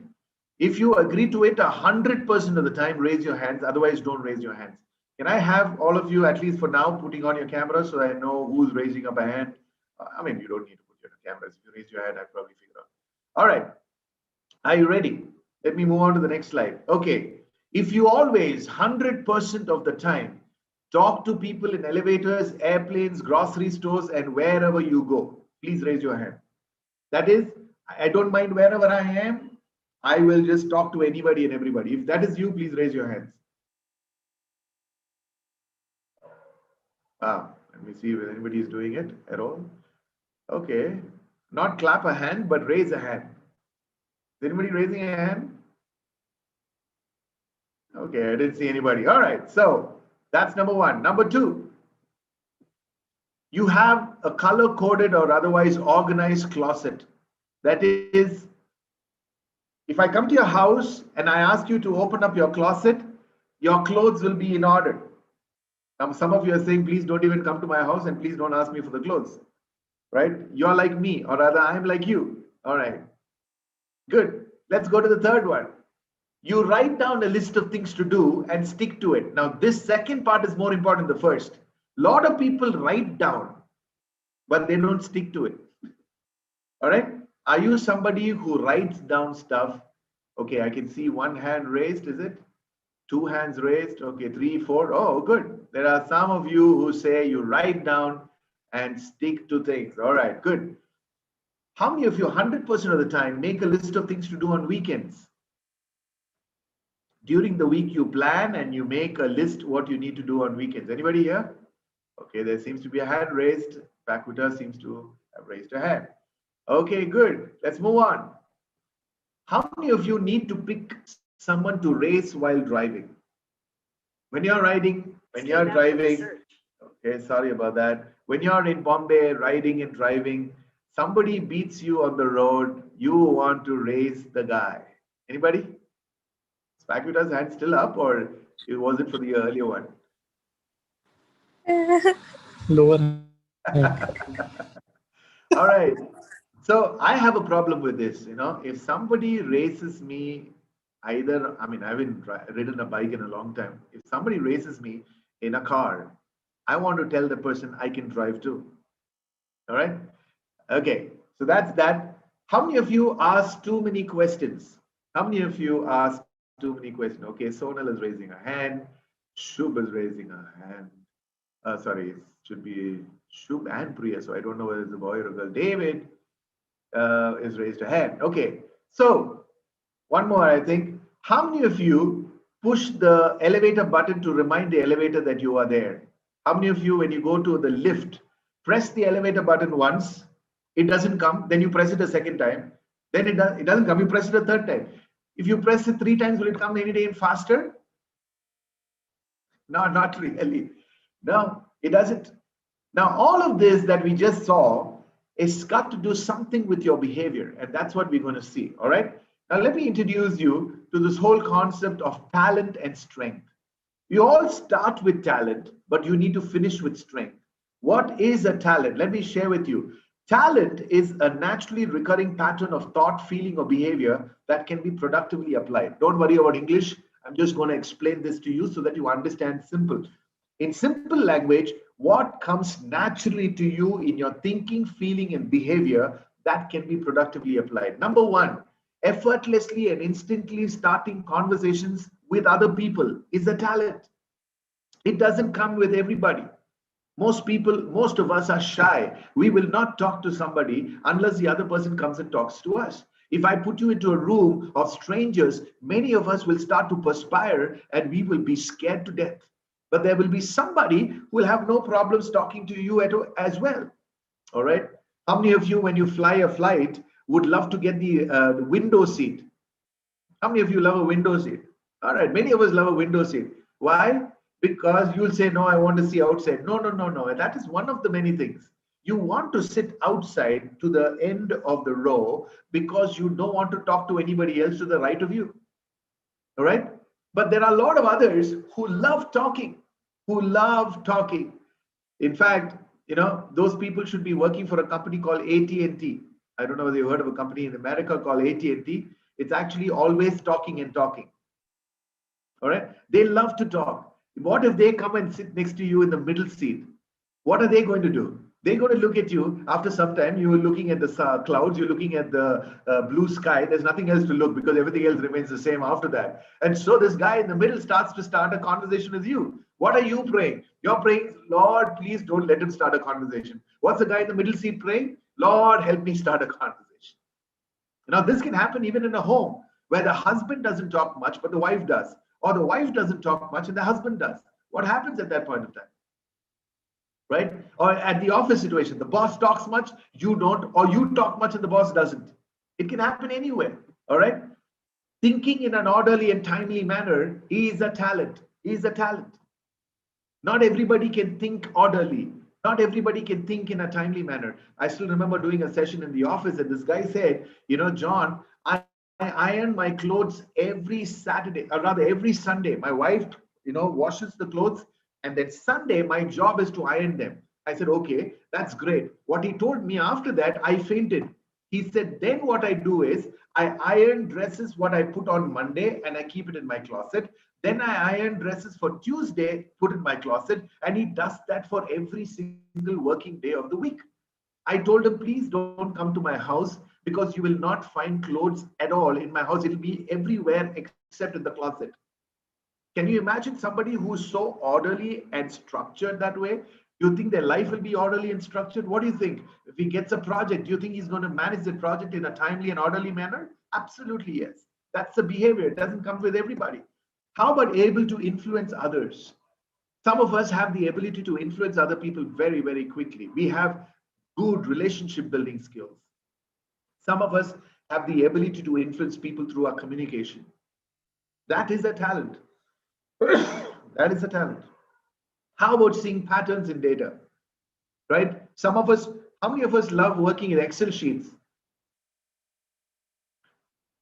If you agree to it 100% of the time, raise your hands. Otherwise, don't raise your hands. Can I have all of you, at least for now, putting on your camera so I know who's raising up a hand? I mean, you don't need to put your cameras. If you raise your hand, I'll probably figure out. All right. Are you ready? Let me move on to the next slide. Okay. If you always, 100% of the time, talk to people in elevators, airplanes, grocery stores, and wherever you go, please raise your hand. That is, I don't mind wherever I am. I will just talk to anybody and everybody. If that is you, please raise your hands. Let me see if anybody is doing it at all. Okay. Not clap a hand, but raise a hand. Is anybody raising a hand? Okay, I didn't see anybody. All right, so that's number one. Number two, you have a color-coded or otherwise organized closet. That is, if I come to your house and I ask you to open up your closet, your clothes will be in order. Now, some of you are saying, please don't even come to my house and please don't ask me for the clothes, right? You're like me, or rather, I'm like you. All right, good. Let's go to the third one. You write down a list of things to do and stick to it. Now, this second part is more important than the first. A lot of people write down, but they don't stick to it. All right. Are you somebody who writes down stuff? Okay, I can see one hand raised, is it? Two hands raised. Okay, 3, 4. Oh, good. There are some of you who say you write down and stick to things. All right, good. How many of you 100% of the time make a list of things to do on weekends? During the week, you plan and you make a list what you need to do on weekends. Anybody here? Okay, there seems to be a hand raised. Pakuta seems to have raised a hand. Okay, good. Let's move on. How many of you need to pick someone to race while driving? When you're riding, when you're driving, okay, sorry about that. When you're in Bombay, riding and driving, somebody beats you on the road, you want to race the guy. Anybody? Pakuta's hand still up, or was it for the earlier one? Lower. All right. So I have a problem with this. If somebody races me, either, I mean, I haven't ridden a bike in a long time. If somebody races me in a car, I want to tell the person I can drive too. All right. Okay. So that's that. How many of you ask too many questions? How many of you ask too many questions? Okay, Sonal is raising a hand. Shub is raising a hand. Sorry, it should be Shub and Priya. So I don't know whether it's a boy or a girl. David is raised a hand. Okay, so one more, I think. How many of you push the elevator button to remind the elevator that you are there? How many of you, when you go to the lift, press the elevator button once, it doesn't come, then you press it a second time, then it doesn't come, you press it a third time. If you press it 3 times, will it come any day faster? No, not really. No, it doesn't. Now, all of this that we just saw is got to do something with your behavior, and that's what we're going to see. All right. Now, let me introduce you to this whole concept of talent and strength. You all start with talent, but you need to finish with strength. What is a talent? Let me share with you. Talent is a naturally recurring pattern of thought, feeling, or behavior that can be productively applied. Don't worry about English. I'm just going to explain this to you so that you understand simple. In simple language, what comes naturally to you in your thinking, feeling, and behavior that can be productively applied. Number one, effortlessly and instantly starting conversations with other people is a talent. It doesn't come with everybody. Most of us are shy. We will not talk to somebody unless the other person comes and talks to us. If I put you into a room of strangers, many of us will start to perspire and we will be scared to death. But there will be somebody who will have no problems talking to you as well. All right. How many of you, when you fly a flight, would love to get the window seat? How many of you love a window seat? All right, many of us love a window seat. Why? Because you'll say, no, I want to see outside. No, no, no, no. And that is one of the many things. You want to sit outside to the end of the row because you don't want to talk to anybody else to the right of you. All right? But there are a lot of others who love talking, who love talking. In fact, those people should be working for a company called AT&T. I don't know whether you heard of a company in America called AT&T. It's actually always talking and talking. All right. They love to talk. What if they come and sit next to you in the middle seat? What are they going to do? They're going to look at you after some time. You are looking at the clouds, you're looking at the blue sky. There's nothing else to look because everything else remains the same after that. And so this guy in the middle starts to start a conversation with you. What are you praying? You're praying, Lord, please don't let him start a conversation. What's the guy in the middle seat praying? Lord, help me start a conversation. Now, this can happen even in a home where the husband doesn't talk much, but the wife does. Or the wife doesn't talk much and the husband does. What happens at that point of time? Right? Or at the office situation, the boss talks much, you don't, or you talk much and the boss doesn't. It can happen anywhere. All right? Thinking in an orderly and timely manner is a talent. Is a talent. Not everybody can think orderly. Not everybody can think in a timely manner. I still remember doing a session in the office and this guy said, John, I iron my clothes every Saturday, or rather every Sunday. My wife, washes the clothes, and then Sunday, my job is to iron them. I said, okay, that's great. What he told me after that, I fainted. He said, then what I do is I iron dresses what I put on Monday and I keep it in my closet. Then I iron dresses for Tuesday, put in my closet, and he does that for every single working day of the week. I told him, please don't come to my house because you will not find clothes at all in my house. It'll be everywhere except in the closet. Can you imagine somebody who's so orderly and structured that way? You think their life will be orderly and structured? What do you think? If he gets a project, do you think he's going to manage the project in a timely and orderly manner? Absolutely, yes. That's the behavior. It doesn't come with everybody. How about able to influence others? Some of us have the ability to influence other people very, very quickly. We have good relationship building skills. Some of us have the ability to influence people through our communication. That is a talent. That is a talent. How about seeing patterns in data? Right? Some of us, how many of us love working in Excel sheets?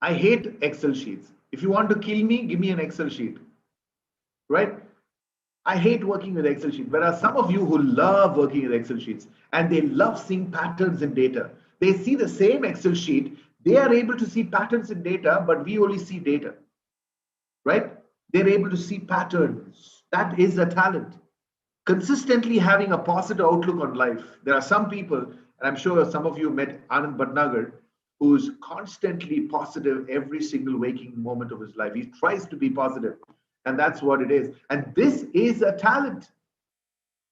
I hate Excel sheets. If you want to kill me, give me an Excel sheet. Right? I hate working with Excel sheets. There are some of you who love working with Excel sheets and they love seeing patterns in data. They see the same Excel sheet. They are able to see patterns in data, but we only see data. Right? They're able to see patterns. That is a talent. Consistently having a positive outlook on life. There are some people, and I'm sure some of you met Anand Bhatnagar, who's constantly positive every single waking moment of his life. He tries to be positive, and that's what it is. And this is a talent.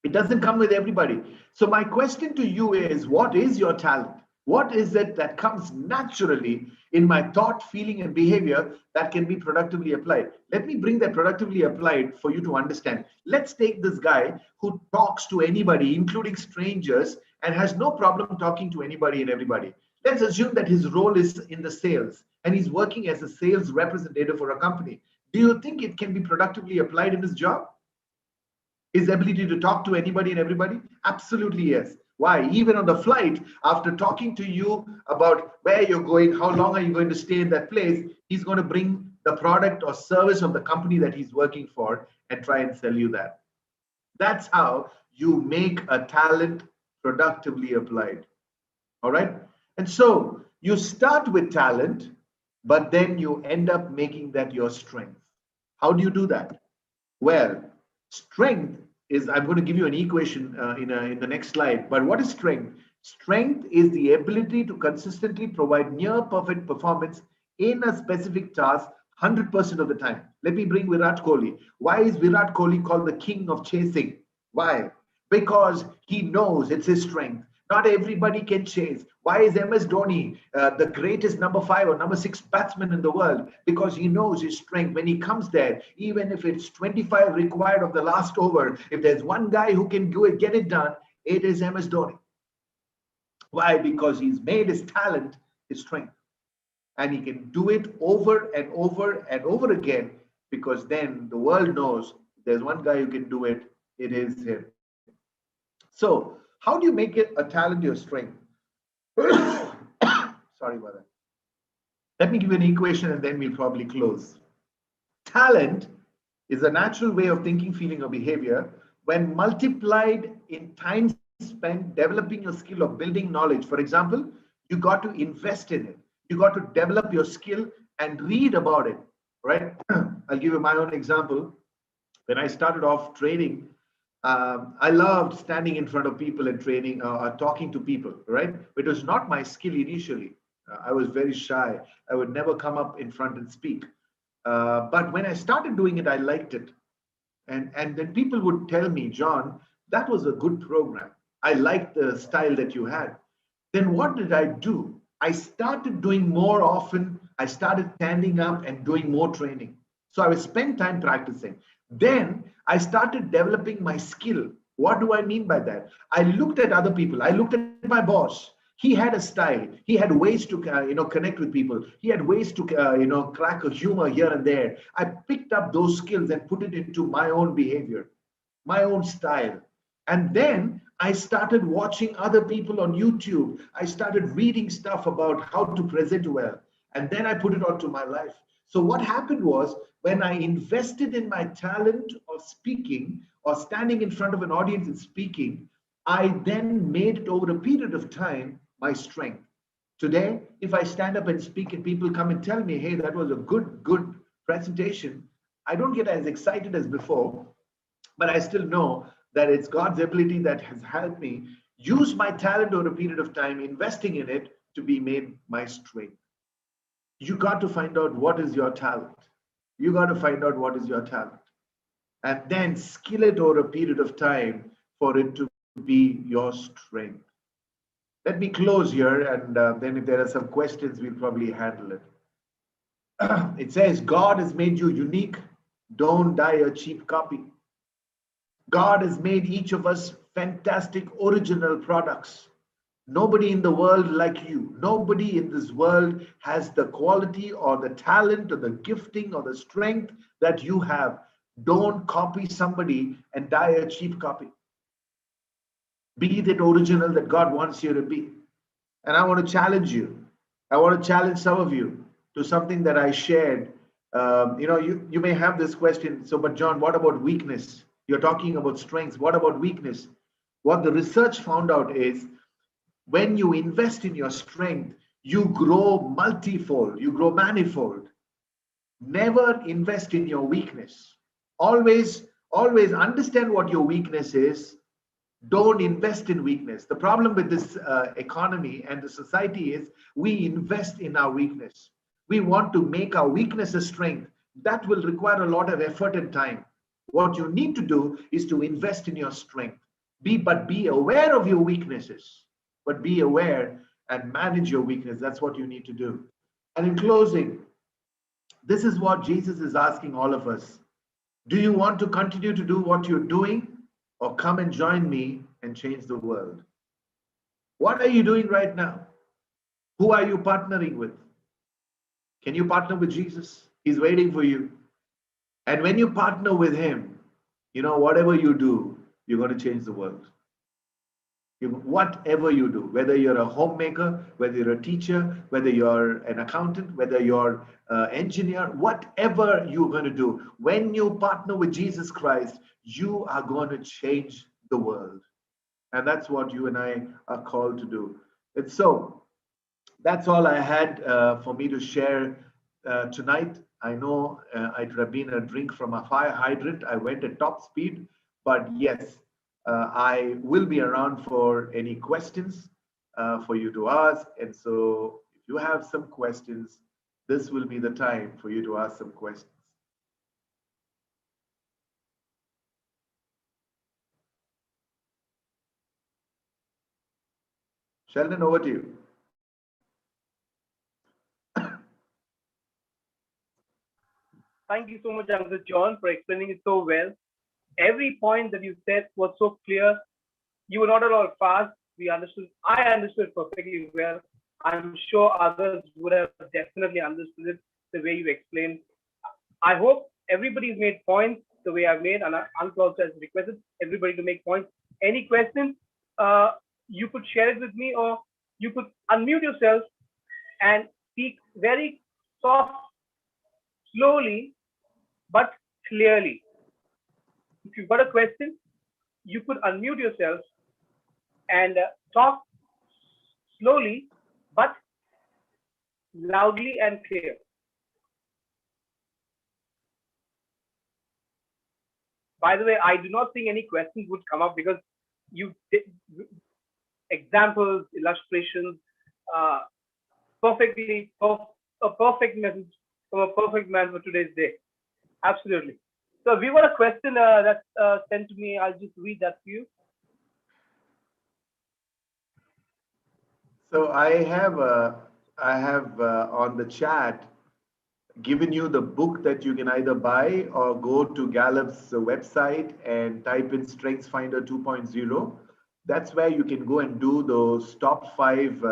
It doesn't come with everybody. So my question to you is, what is your talent? What is it that comes naturally in my thought, feeling, and behavior that can be productively applied? Let me bring that productively applied for you to understand. Let's take this guy who talks to anybody, including strangers, and has no problem talking to anybody and everybody. Let's assume that his role is in the sales and he's working as a sales representative for a company. Do you think it can be productively applied in his job? His ability to talk to anybody and everybody? Absolutely yes. Why? Even on the flight, after talking to you about where you're going, how long are you going to stay in that place, he's going to bring the product or service of the company that he's working for and try and sell you that. That's how you make a talent productively applied. All right? And so you start with talent, but then you end up making that your strength. How do you do that? Well, strength is, I'm going to give you an equation in the next slide, but what is strength? Strength is the ability to consistently provide near perfect performance in a specific task 100% of the time. Let me bring Virat Kohli. Why is Virat Kohli called the king of chasing? Why? Because he knows it's his strength. Not everybody can chase. Why is MS Dhoni the greatest number 5 or number 6 batsman in the world? Because he knows his strength. When he comes there, even if it's 25 required of the last over, if there's one guy who can do it, get it done, it is MS Dhoni. Why? Because he's made his talent his strength. and he can do it over and over and over again, because then the world knows there's one guy who can do it. It is him. So, how do you make it a talent your strength? Sorry about that. Let me give you an equation and then we'll probably close. Talent is a natural way of thinking, feeling, or behavior when multiplied in time spent developing your skill of building knowledge. For example, you got to invest in it. You got to develop your skill and read about it, right? I'll give you my own example. When I started off training, I loved standing in front of people and training, talking to people, right? It was not my skill initially. I was very shy. I would never come up in front and speak. But when I started doing it, I liked it. And then people would tell me, John, that was a good program. I liked the style that you had. Then what did I do? I started doing more often. I started standing up and doing more training. So I would spend time practicing. Then I started developing my skill. What do I mean by that? I looked at other people. I looked at my boss. He had a style. He had ways to connect with people. He had ways to crack a humor here and there. I picked up those skills and put it into my own behavior, my own style. And then I started watching other people on YouTube. I started reading stuff about how to present well. And then I put it onto my life. So what happened was, when I invested in my talent of speaking or standing in front of an audience and speaking, I then made it over a period of time my strength. Today, if I stand up and speak and people come and tell me, hey, that was a good presentation, I don't get as excited as before, but I still know that it's God's ability that has helped me use my talent over a period of time, investing in it to be made my strength. You got to find out what is your talent. You got to find out what is your talent. And then skill it over a period of time for it to be your strength. Let me close here, and then if there are some questions, we'll probably handle it. It says, God has made you unique. Don't die a cheap copy. God has made each of us fantastic original products. Nobody in the world like you. Nobody in this world has the quality or the talent or the gifting or the strength that you have. Don't copy somebody and die a cheap copy. Be that original that God wants you to be. And I want to challenge you. I want to challenge some of you to something that I shared. You may have this question. So, but John, what about weakness? You're talking about strengths. What about weakness? What the research found out is, when you invest in your strength, you grow multifold, you grow manifold. Never invest in your weakness. Always understand what your weakness is. Don't invest in weakness. The problem with this economy and the society is, we invest in our weakness. We want to make our weakness a strength. That will require a lot of effort and time. What you need to do is to invest in your strength. But be aware of your weaknesses. But be aware and manage your weakness. That's what you need to do. And in closing, this is what Jesus is asking all of us. Do you want to continue to do what you're doing, or come and join me and change the world? What are you doing right now? Who are you partnering with? Can you partner with Jesus? He's waiting for you. And when you partner with him, whatever you do, you're going to change the world. Whatever you do, whether you're a homemaker, whether you're a teacher, whether you're an accountant, whether you're an engineer, whatever you're going to do, when you partner with Jesus Christ, you are going to change the world. And that's what you and I are called to do. And so that's all I had for me to share tonight. I know it would have been a drink from a fire hydrant. I went at top speed, but yes, I will be around for any questions for you to ask. And so if you have some questions, this will be the time for you to ask some questions. Sheldon, over to you. Thank you so much, Uncle John, for explaining it so well. Every point that you said was so clear. You were not at all fast. I understood perfectly well. I'm sure others would have definitely understood it the way you explained. I hope everybody's made points the way I've made, and Uncle also has requested everybody to make points. Any questions? Uh, you could share it with me, or you could unmute yourself and speak very soft, slowly, but clearly. If you've got a question, you could unmute yourself and talk slowly, but loudly and clear. By the way, I do not think any questions would come up because you did examples, illustrations, uh, perfectly, a perfect message from a perfect man for today's day. Absolutely. So we got a question that's sent to me. I'll just read that to you. So I have on the chat given you the book that you can either buy or go to Gallup's website and type in Strengths Finder 2.0. That's where you can go and do those top 5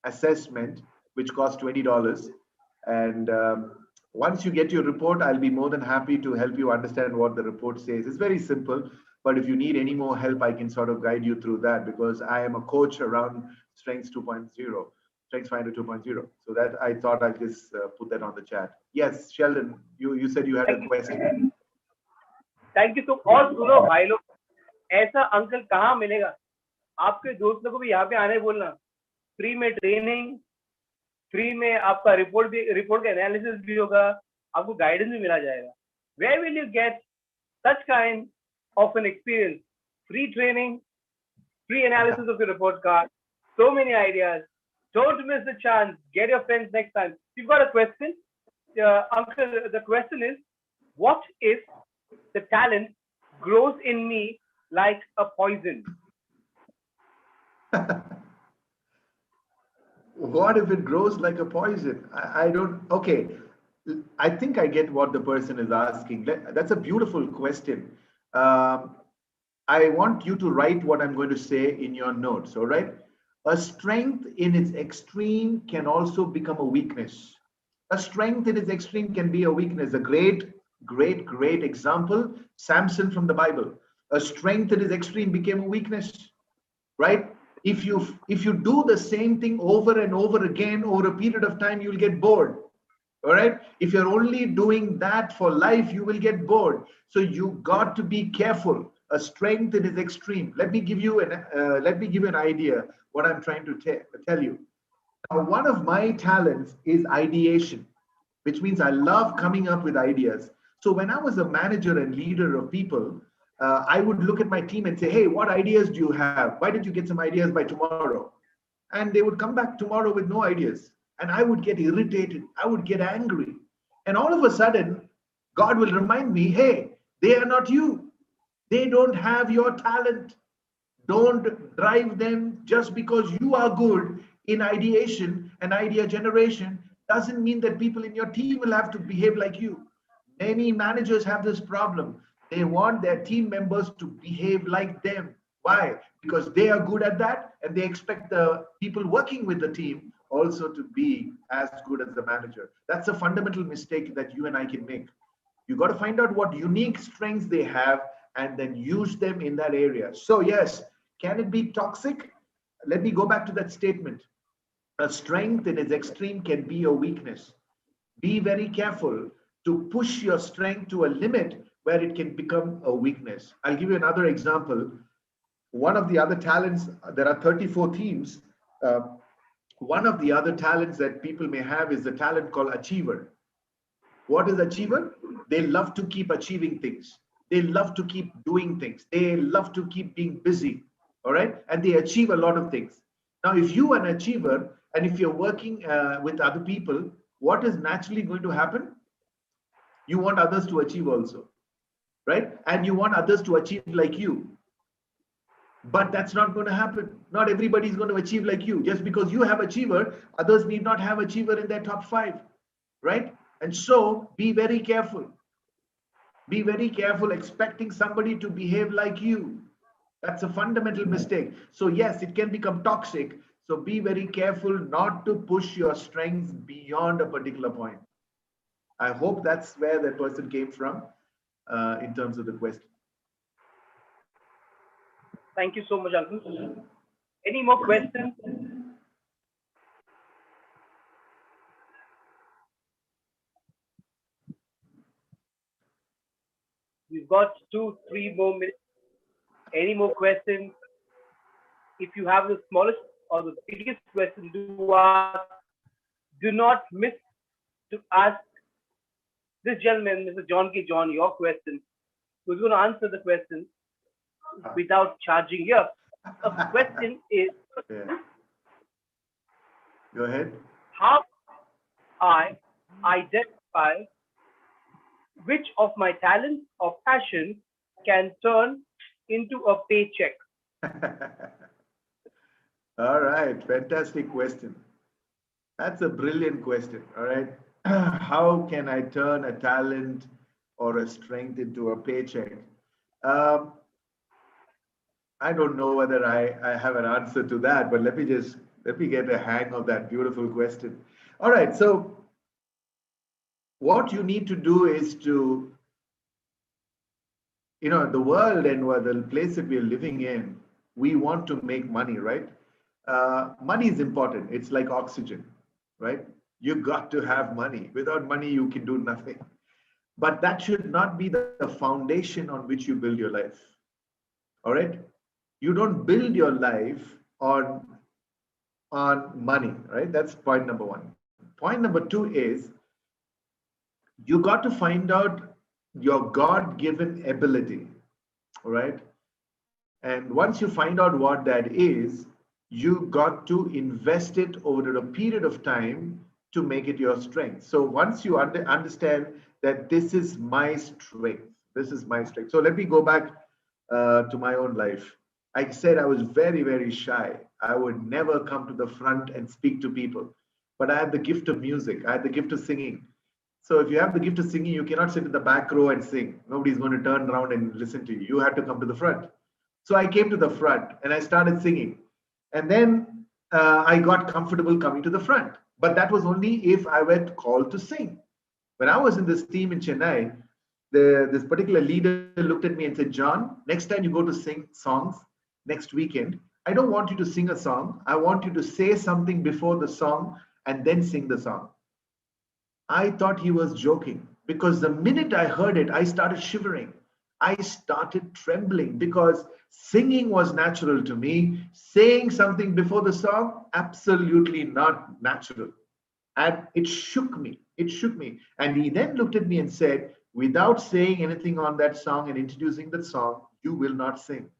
assessment, which costs $20. And once you get your report, I'll be more than happy to help you understand what the report says. It's very simple, but if you need any more help, I can sort of guide you through that because I am a coach around Strengths 2.0. Strengths Finder 2.0. So that I thought I'll just put that on the chat. Yes, Sheldon, you said you had a question. Thank you so much. और सुनो भाई लोग, ऐसा uncle कहाँ मिलेगा? आपके दोस्तों को भी यहाँ पे आने बोलना. फ्री में ट्रेनिंग, फ्री में आपका रिपोर्ट का एनालिसिस भी होगा, आपको गाइडेंस भी मिला जाएगा. Where will you get such kind of an experience? Free training, free analysis of your report card, so many ideas. Don't miss the chance. Get your friends next time. You've got a question? Uncle, the question is, what if the talent grows in me like a poison? What if it grows like a poison? I don't, okay. I think I get what the person is asking. That's a beautiful question. I want you to write what I'm going to say in your notes, all right? A strength in its extreme can also become a weakness. A strength in its extreme can be a weakness. A great example, Samson from the Bible. A strength in its extreme became a weakness, right? If you do the same thing over and over again over a period of time, you'll get bored. All right. If you're only doing that for life, you will get bored. So you got to be careful. A strength in its extreme. Let me give you an idea what I'm trying to tell you. Now, one of my talents is ideation, which means I love coming up with ideas. So when I was a manager and leader of people, I would look at my team and say, hey, what ideas do you have? Why don't you get some ideas by tomorrow? And they would come back tomorrow with no ideas. And I would get irritated. I would get angry. And all of a sudden, God will remind me, hey, they are not you. They don't have your talent. Don't drive them just because you are good in ideation and idea generation doesn't mean that people in your team will have to behave like you. Many managers have this problem. They want their team members to behave like them. Why? Because they are good at that and they expect the people working with the team also to be as good as the manager. That's a fundamental mistake that you and I can make. You got to find out what unique strengths they have and then use them in that area. So yes, can it be toxic? Let me go back to that statement. A strength in its extreme can be a weakness. Be very careful to push your strength to a limit where it can become a weakness. I'll give you another example. One of the other talents, there are 34 themes. One of the other talents that people may have is the talent called achiever. What is achiever? They love to keep achieving things. They love to keep doing things. They love to keep being busy. All right. And they achieve a lot of things. Now, if you are an achiever and if you're working with other people, what is naturally going to happen? You want others to achieve also, right? And you want others to achieve like you. But that's not going to happen. Not everybody is going to achieve like you. Just because you have achiever, others need not have achiever in their top 5, right? And so be very careful. Be very careful expecting somebody to behave like you. That's a fundamental mistake. So yes, it can become toxic. So be very careful not to push your strengths beyond a particular point. I hope that's where that person came from in terms of the question. Thank you so much, Uncle. Any more questions? We've got 2-3 more minutes. Any more questions? If you have the smallest or the biggest question to ask, do not miss to ask this gentleman, Mr. John K. John, your question. Who's going to answer the question without charging you up? The question is, Yeah. Go ahead. how I identify which of my talents or passions can turn into a paycheck? All right, fantastic question. That's a brilliant question. All right. How can I turn a talent or a strength into a paycheck? Um, I don't know whether I have an answer to that, but let me get a hang of that beautiful question. All right. So what you need to do is to, the world and the place that we're living in, we want to make money, right? Money is important. It's like oxygen, right? You got to have money. Without money, you can do nothing. But that should not be the foundation on which you build your life. All right? You don't build your life on money, right? That's point number one. Point number two is you got to find out your God-given ability, all right? And once you find out what that is, you got to invest it over a period of time to make it your strength. So once you understand that this is my strength, this is my strength. So let me go back to my own life. I said I was very, very shy. I would never come to the front and speak to people. But I had the gift of music. I had the gift of singing. So if you have the gift of singing, you cannot sit in the back row and sing. Nobody's going to turn around and listen to you. You have to come to the front. So I came to the front and I started singing. And then I got comfortable coming to the front. But that was only if I were called to sing. When I was in this team in Chennai, this particular leader looked at me and said, John, next time you go to sing songs next weekend, I don't want you to sing a song. I want you to say something before the song and then sing the song. I thought he was joking because the minute I heard it, I started shivering. I started trembling because singing was natural to me. Saying something before the song, absolutely not natural. And it shook me. It shook me. And he then looked at me and said, without saying anything on that song and introducing that song, you will not sing.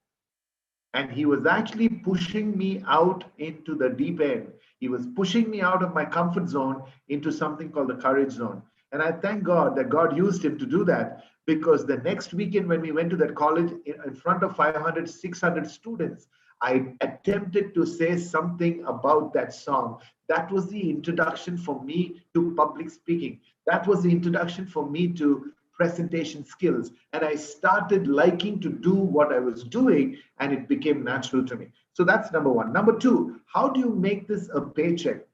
And he was actually pushing me out into the deep end. He was pushing me out of my comfort zone into something called the courage zone. And I thank God that God used him to do that, because the next weekend when we went to that college in front of 500, 600 students, I attempted to say something about that song. That was the introduction for me to public speaking. That was the introduction for me to presentation skills. And I started liking to do what I was doing, and it became natural to me. So that's number one. Number two, how do you make this a paycheck?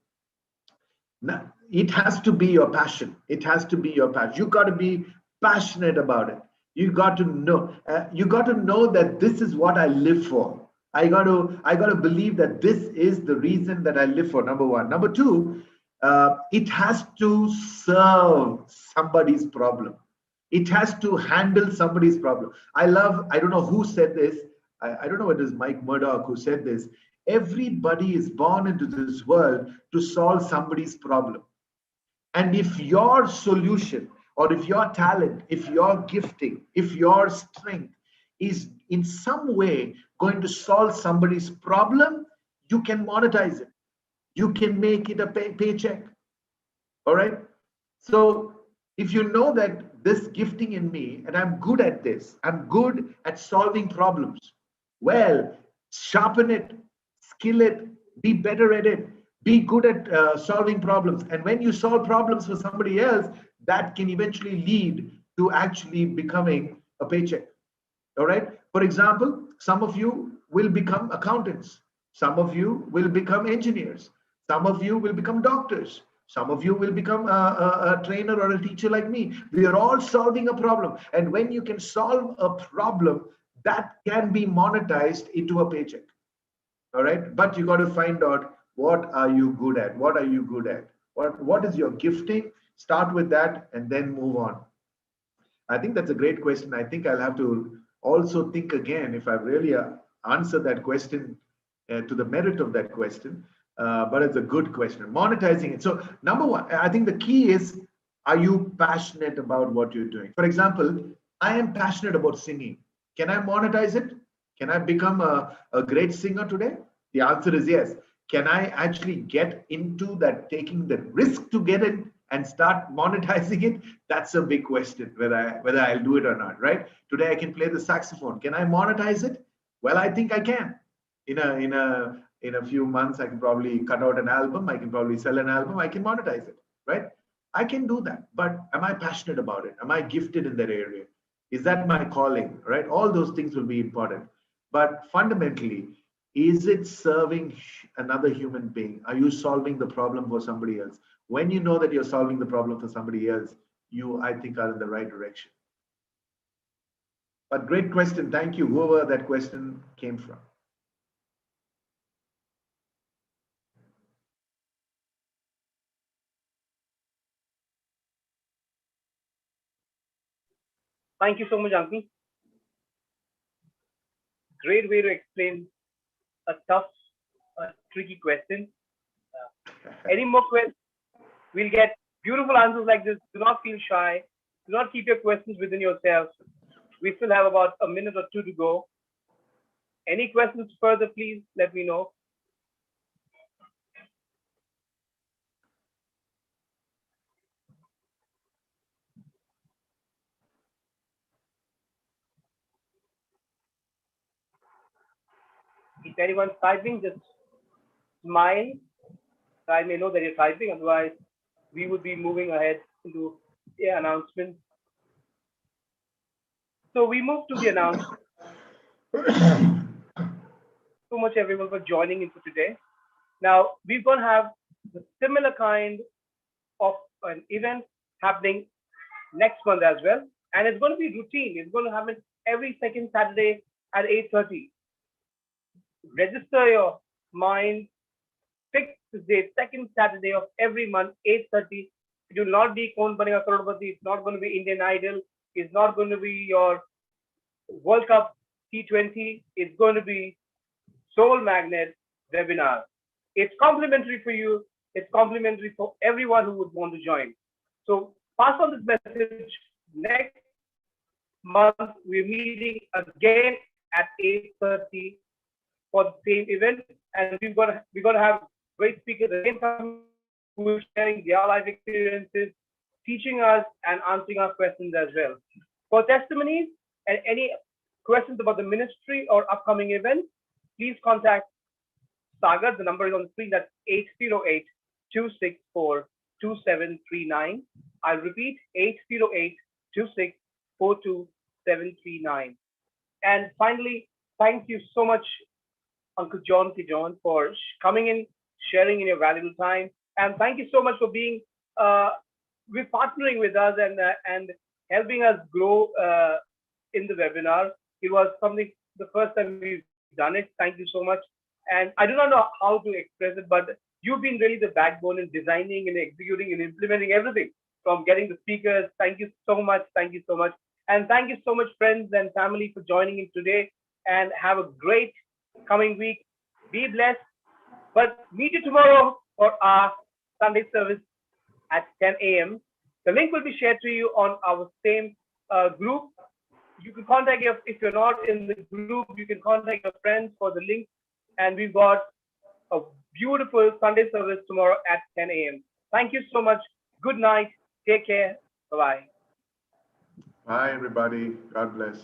Now, it has to be your passion. It has to be your passion. You got to be passionate about it. You got to know. You got to know that this is what I live for. I got to believe that this is the reason that I live for. Number one. Number two, it has to serve somebody's problem. It has to handle somebody's problem. I don't know who said this. I don't know whether it's Mike Murdoch who said this. Everybody is born into this world to solve somebody's problem. And if your solution, or if your talent, if your gifting, if your strength is in some way going to solve somebody's problem, you can monetize it. You can make it a paycheck. All right. So if you know that this gifting in me, and I'm good at this, I'm good at solving problems, well, sharpen it, skill it, be better at it, be good at solving problems. And when you solve problems for somebody else, that can eventually lead to actually becoming a paycheck. All right. For example, some of you will become accountants. Some of you will become engineers. Some of you will become doctors. Some of you will become a trainer or a teacher like me. We are all solving a problem. And when you can solve a problem, that can be monetized into a paycheck. All right. But you got to find out, what are you good at? What are you good at? What is your gifting? Start with that and then move on. I think that's a great question. I think I'll have to also think again if I really answered that question to the merit of that question. But it's a good question. Monetizing it. So number one, I think the key is, are you passionate about what you're doing? For example, I am passionate about singing. Can I monetize it? Can I become a great singer today? The answer is yes. Can I actually get into that, taking the risk to get it and start monetizing it? That's a big question, whether I'll do it or not, right? Today I can play the saxophone. Can I monetize it? Well, I think I can. In a few months, I can probably cut out an album. I can probably sell an album. I can monetize it, right? I can do that. But am I passionate about it? Am I gifted in that area? Is that my calling, right? All those things will be important. But fundamentally, is it serving another human being? Are you solving the problem for somebody else? When you know that you're solving the problem for somebody else, you, I think, are in the right direction. But great question. Thank you, whoever that question came from. Thank you so much, Uncle. Great way to explain a tough, tricky question. Any more questions? We'll get beautiful answers like this. Do not feel shy. Do not keep your questions within yourselves. We still have about a minute or two to go. Any questions further, please let me know. If anyone's typing, just smile. I may know that you're typing, otherwise we would be moving ahead into the announcement. So we move to the announcement. So much everyone for joining in for today. Now we're going to have the similar kind of an event happening next month as well, and it's going to be routine. It's going to happen every second Saturday at 8:30. Register your mind. Fix the date, second Saturday of every month, 8:30. It will not be Kaun Banega Crorepati. It's not going to be Indian Idol. It's not going to be your World Cup T20. It's going to be Soul Magnet webinar. It's complimentary for you. It's complimentary for everyone who would want to join. So pass on this message. Next month, we're meeting again at 8:30 for the same event, and we're gonna have great speakers again who are sharing their life experiences, teaching us and answering our questions as well. For testimonies and any questions about the ministry or upcoming events, please contact Sagar. The number is on the screen. That's 808-264-2739. I'll repeat, 808-264-2739. And finally, thank you so much, Uncle John Kijon, for coming in, sharing in your valuable time, and thank you so much for being with partnering with us and helping us grow in the webinar. It was something the first time we've done it. Thank you so much, and I do not know how to express it, but you've been really the backbone in designing and executing and implementing everything from getting the speakers. Thank you so much. Thank you so much, and thank you so much, friends and family, for joining in today. And have a great coming week. Be blessed. But meet you tomorrow for our Sunday service at 10 a.m. The link will be shared to you on our same group. You can contact your, if you're not in the group, you can contact your friends for the link. And we've got a beautiful Sunday service tomorrow at 10 a.m. Thank you so much. Good night. Take care. Bye-bye. Bye, everybody. God bless.